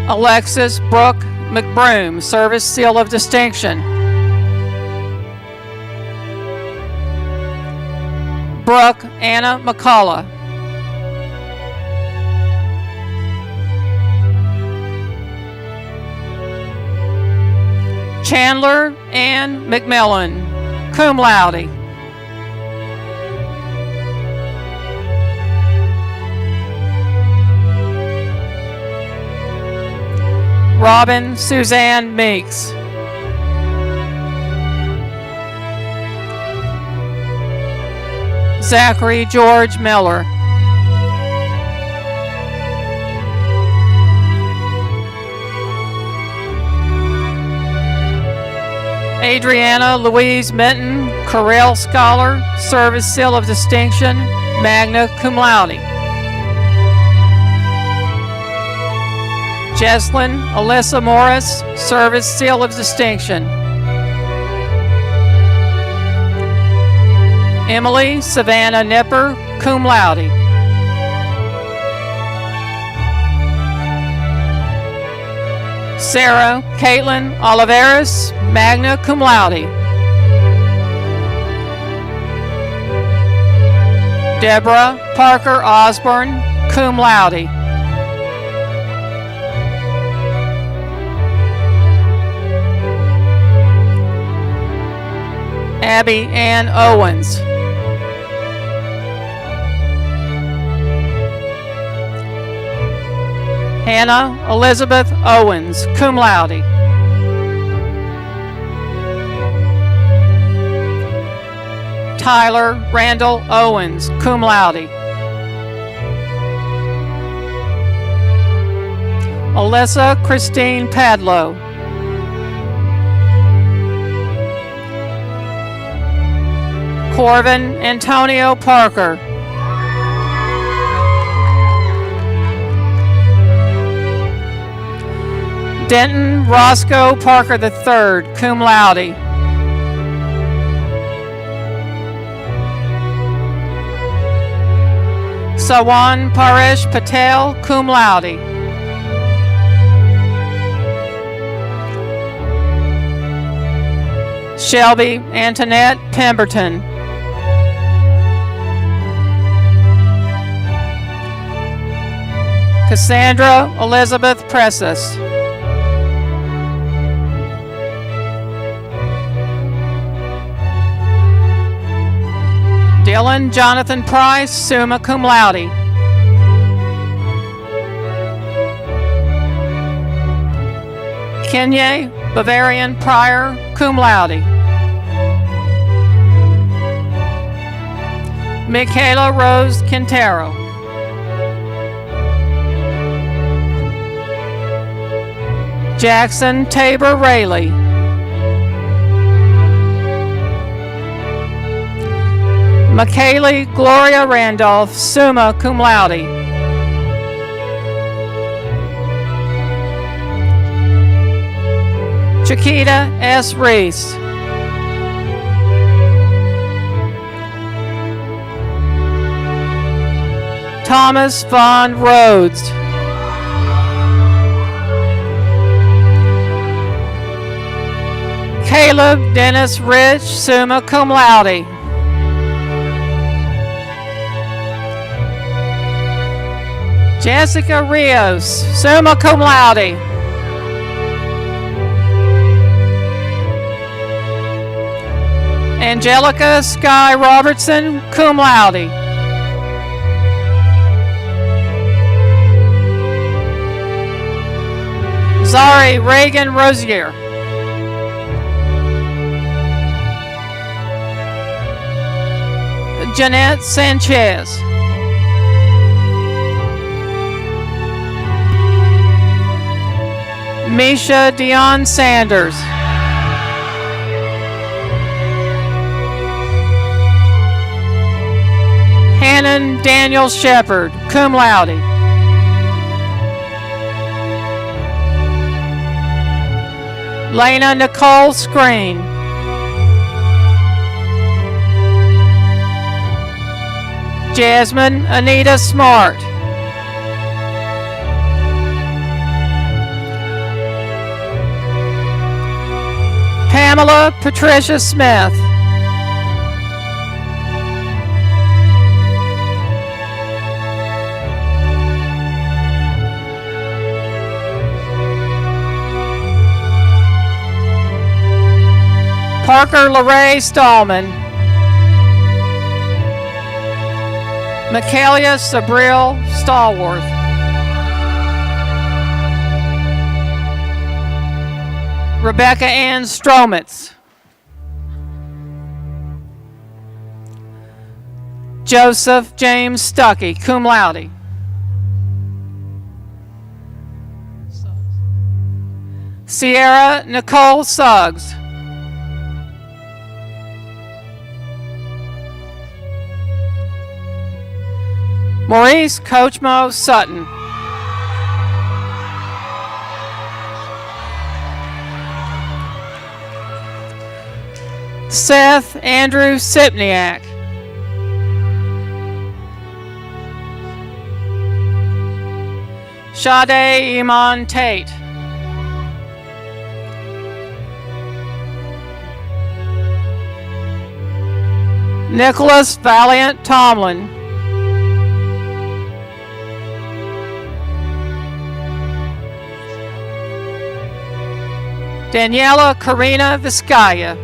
Alexis Brooke McBroom, Service Seal of Distinction. Brooke Anna McCullough. Chandler Ann McMillan, cum laude. Robin Suzanne Meeks. Zachary George Miller. Adriana Louise Minton, Correll Scholar, Service Seal of Distinction, magna cum laude. Jesslyn Alyssa Morris, Service Seal of Distinction. Emily Savannah Nipper, cum laude. Sarah Caitlin Oliveras, magna cum laude. Deborah Parker Osborne, cum laude. Abby Ann Owens. Hannah Elizabeth Owens, cum laude. Tyler Randall Owens, cum laude. Alyssa Christine Padlow. Corvin Antonio Parker. Denton Roscoe Parker III, cum laude. Sawan Paresh Patel, cum laude. Shelby Antoinette Pemberton. Cassandra Elizabeth Presses. Dylan Jonathan Price, summa cum laude. Kenye Bavarian Pryor, cum laude. Michaela Rose Quintero. Jackson Tabor Rayleigh. McKaylee Gloria Randolph, summa cum laude. Chiquita S. Reese. Thomas Vaughn Rhodes. Caleb Dennis Rich, summa cum laude. Jessica Rios, summa cum laude. Angelica Sky Robertson, cum laude. Zari Reagan Rosier. Jeanette Sanchez. Misha Dion Sanders. Hannon Daniel Shepard, cum laude. Lena Nicole Screen. Jasmine Anita Smart. Pamela Patricia Smith. Parker LeRae Stallman. Michaelia Sabriel Stallworth. Rebecca Ann Stromitz. Joseph James Stuckey, cum laude. Sierra Nicole Suggs. Maurice Coachmo Sutton. Seth Andrew Sipniak. Sade Iman Tate. Nicholas Valiant Tomlin. Daniela Karina Vizcaya.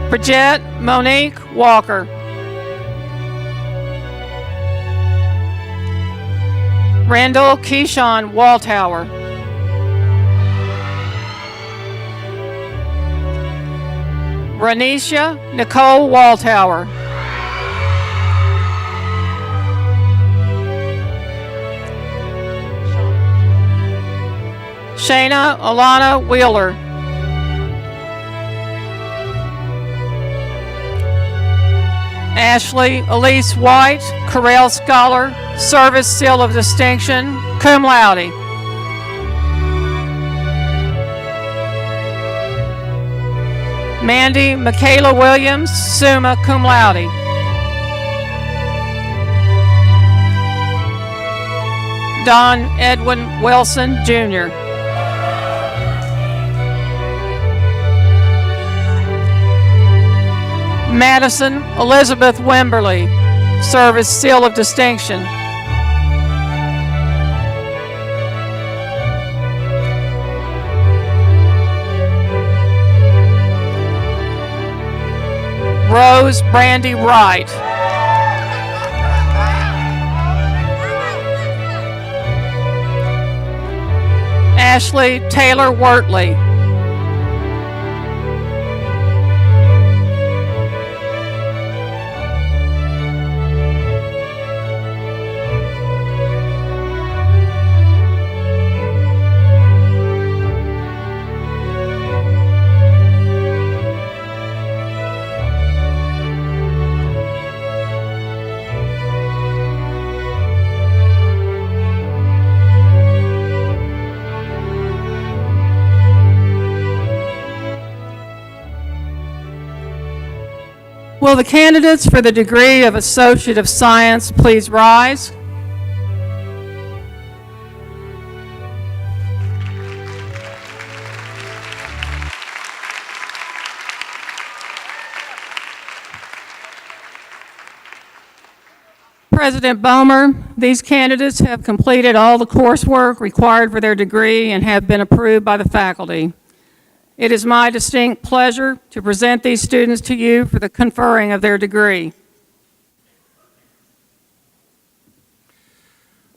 Bridget Monique Walker. Randall Keyshawn Waltower. Renisha Nicole Waltower. Shayna Alana Wheeler. Ashley Elise White, Corel Scholar, Service Seal of Distinction, cum laude. Mandy Michaela Williams, summa cum laude. Don Edwin Wilson, Jr. Madison Elizabeth Wimberly, Service Seal of Distinction. Rose Brandy Wright. Ashley Taylor Wortley. Will the candidates for the degree of Associate of Science please rise? President Bomer, these candidates have completed all the coursework required for their degree and have been approved by the faculty. It is my distinct pleasure to present these students to you for the conferring of their degree.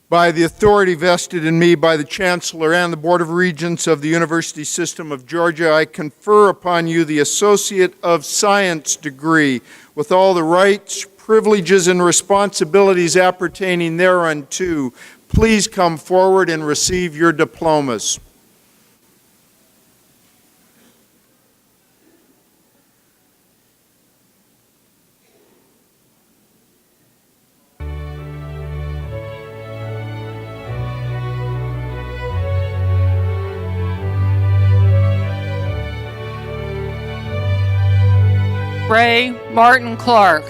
By the authority vested in me by the Chancellor and the Board of Regents of the University System of Georgia, I confer upon you the Associate of Science degree with all the rights, privileges, and responsibilities appertaining thereunto. Please come forward and receive your diplomas. Ray Martin Clark.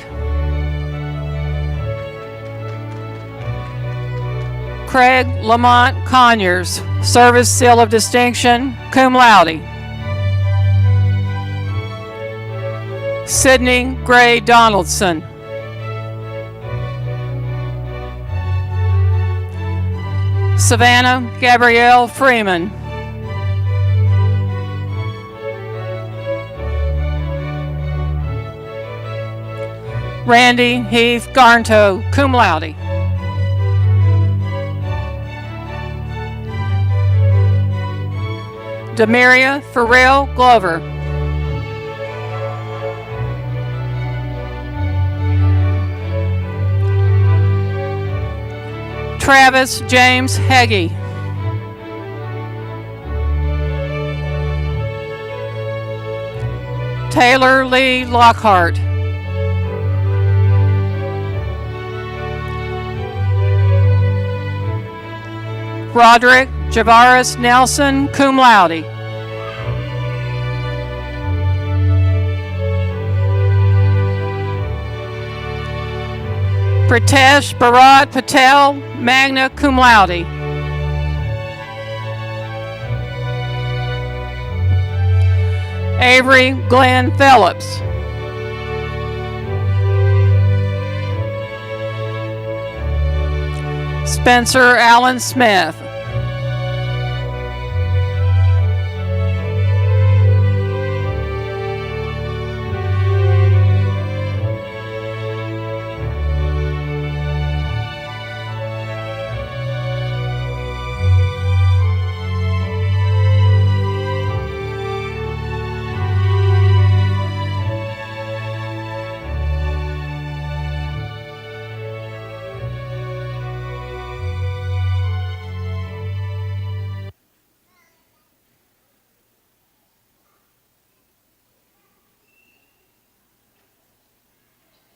Craig Lamont Conyers, Service Seal of Distinction, cum laude. Sydney Gray Donaldson. Savannah Gabrielle Freeman. Randy Heath Garnto, cum laude. Demaria Farrell Glover. Travis James Heggie. Taylor Lee Lockhart. Roderick Javaris Nelson, cum laude. Pritesh Bharat Patel, magna cum laude. Avery Glenn Phillips. Spencer Allen Smith.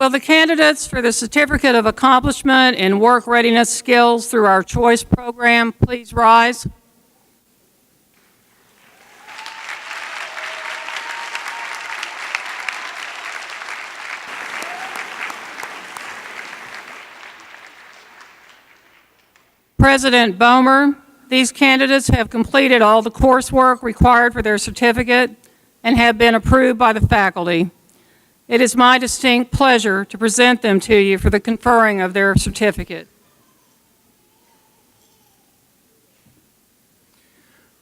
Will the candidates for the Certificate of Accomplishment in Work Readiness Skills through our Choice program please rise? President Bomer, these candidates have completed all the coursework required for their certificate and have been approved by the faculty. It is my distinct pleasure to present them to you for the conferring of their certificate.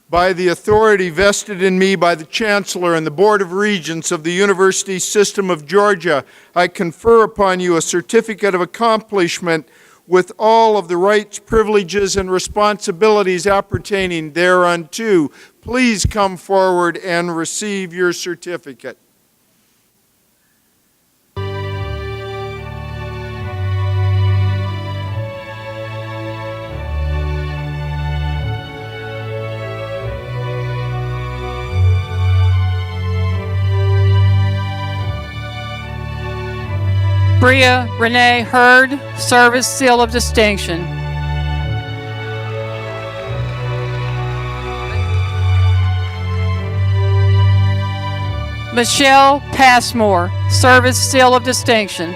By the authority vested in me by the Chancellor and the Board of Regents of the University System of Georgia, I confer upon you a certificate of accomplishment with all of the rights, privileges, and responsibilities appertaining thereunto. Please come forward and receive your certificate. Bria Renee Hurd, Service Seal of Distinction. Michelle Passmore, Service Seal of Distinction.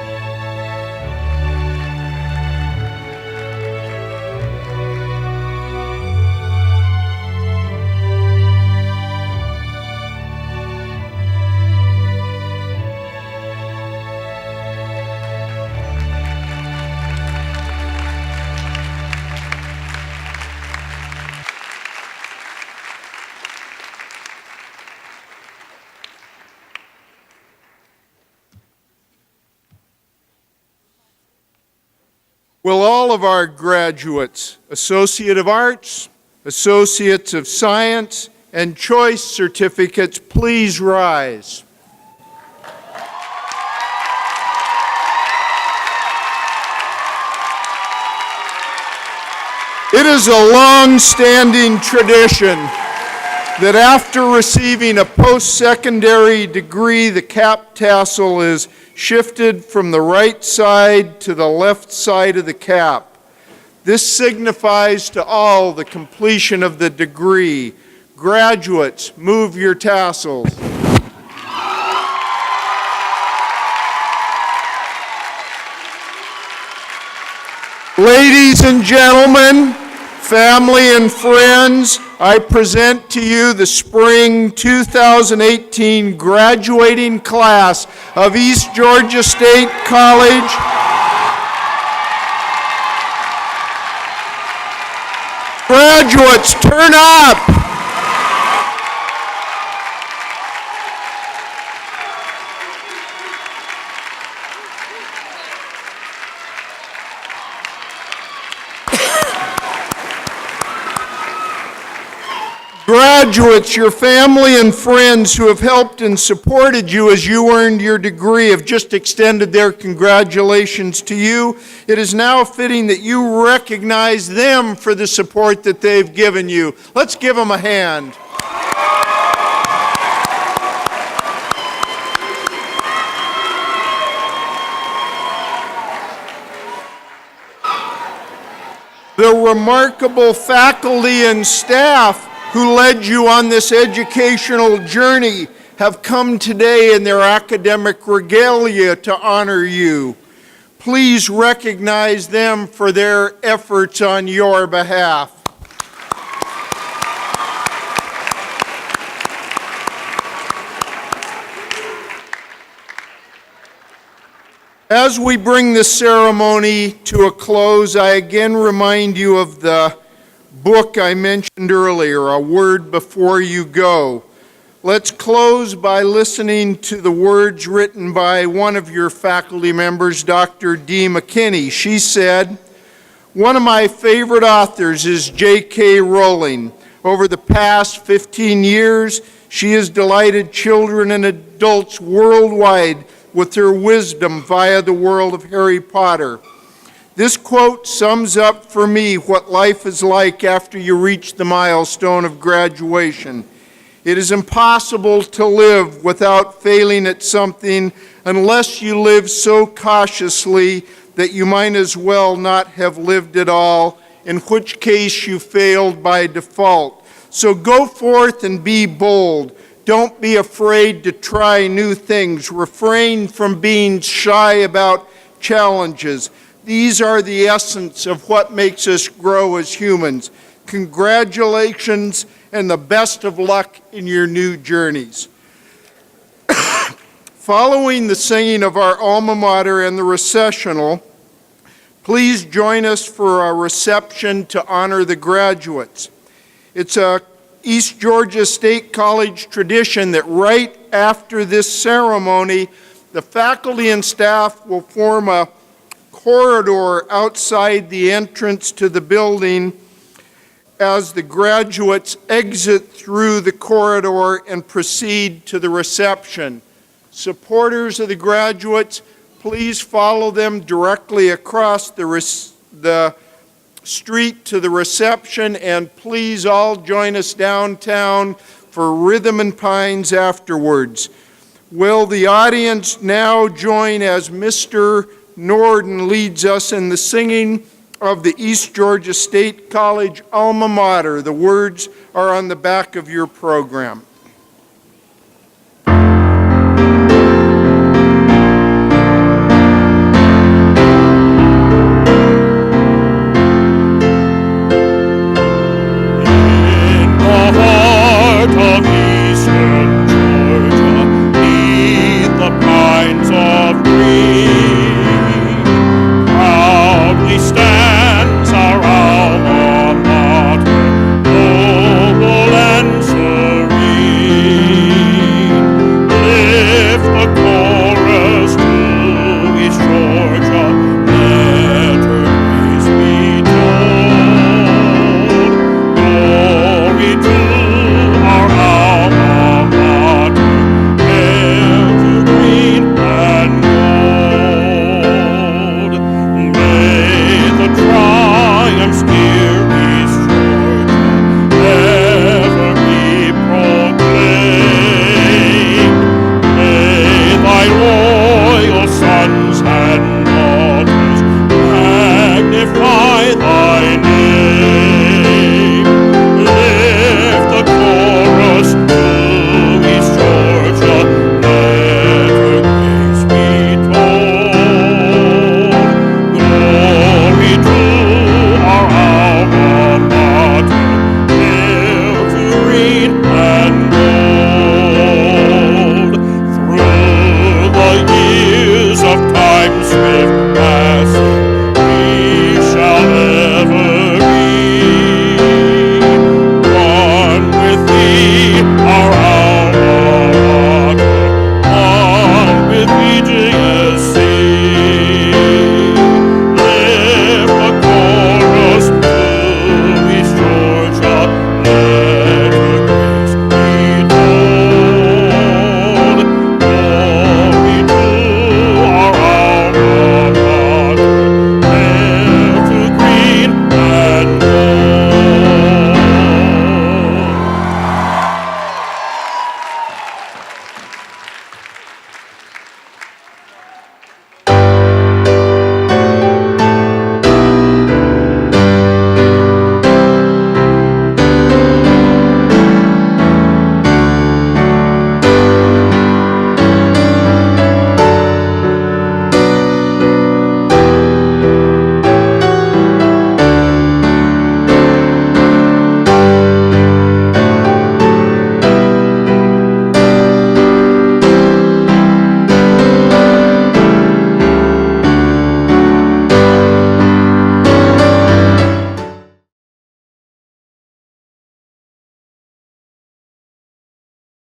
Will all of our graduates, Associate of Arts, Associates of Science, and Choice certificates please rise? It is a long-standing tradition that after receiving a post-secondary degree, the cap tassel is shifted from the right side to the left side of the cap. This signifies to all the completion of the degree. Graduates, move your tassels. Ladies and gentlemen, family and friends, I present to you the spring 2018 graduating class of East Georgia State College. Graduates, turn up. Graduates, your family and friends who have helped and supported you as you earned your degree have just extended their congratulations to you. It is now fitting that you recognize them for the support that they've given you. Let's give them a hand. The remarkable faculty and staff who led you on this educational journey have come today in their academic regalia to honor you. Please recognize them for their efforts on your behalf. As we bring this ceremony to a close, I again remind you of the book I mentioned earlier, A Word Before You Go. Let's close by listening to the words written by one of your faculty members, Dr. Dee McKinney. She said, "One of my favorite authors is J.K. Rowling. Over the past 15 years, she has delighted children and adults worldwide with her wisdom via the world of Harry Potter. This quote sums up for me what life is like after you reach the milestone of graduation. It is impossible to live without failing at something unless you live so cautiously that you might as well not have lived at all, in which case you failed by default. So go forth and be bold. Don't be afraid to try new things. Refrain from being shy about challenges. These are the essence of what makes us grow as humans. Congratulations and the best of luck in your new journeys. Following the singing of our alma mater and the recessional, please join us for a reception to honor the graduates. It's a East Georgia State College tradition that right after this ceremony, the faculty and staff will form a corridor outside the entrance to the building as the graduates exit through the corridor and proceed to the reception. Supporters of the graduates, please follow them directly across the street to the reception, and please all join us downtown for Rhythm and Pines afterwards. Will the audience now join as Mr. Norden leads us in the singing of the East Georgia State College alma mater? The words are on the back of your program.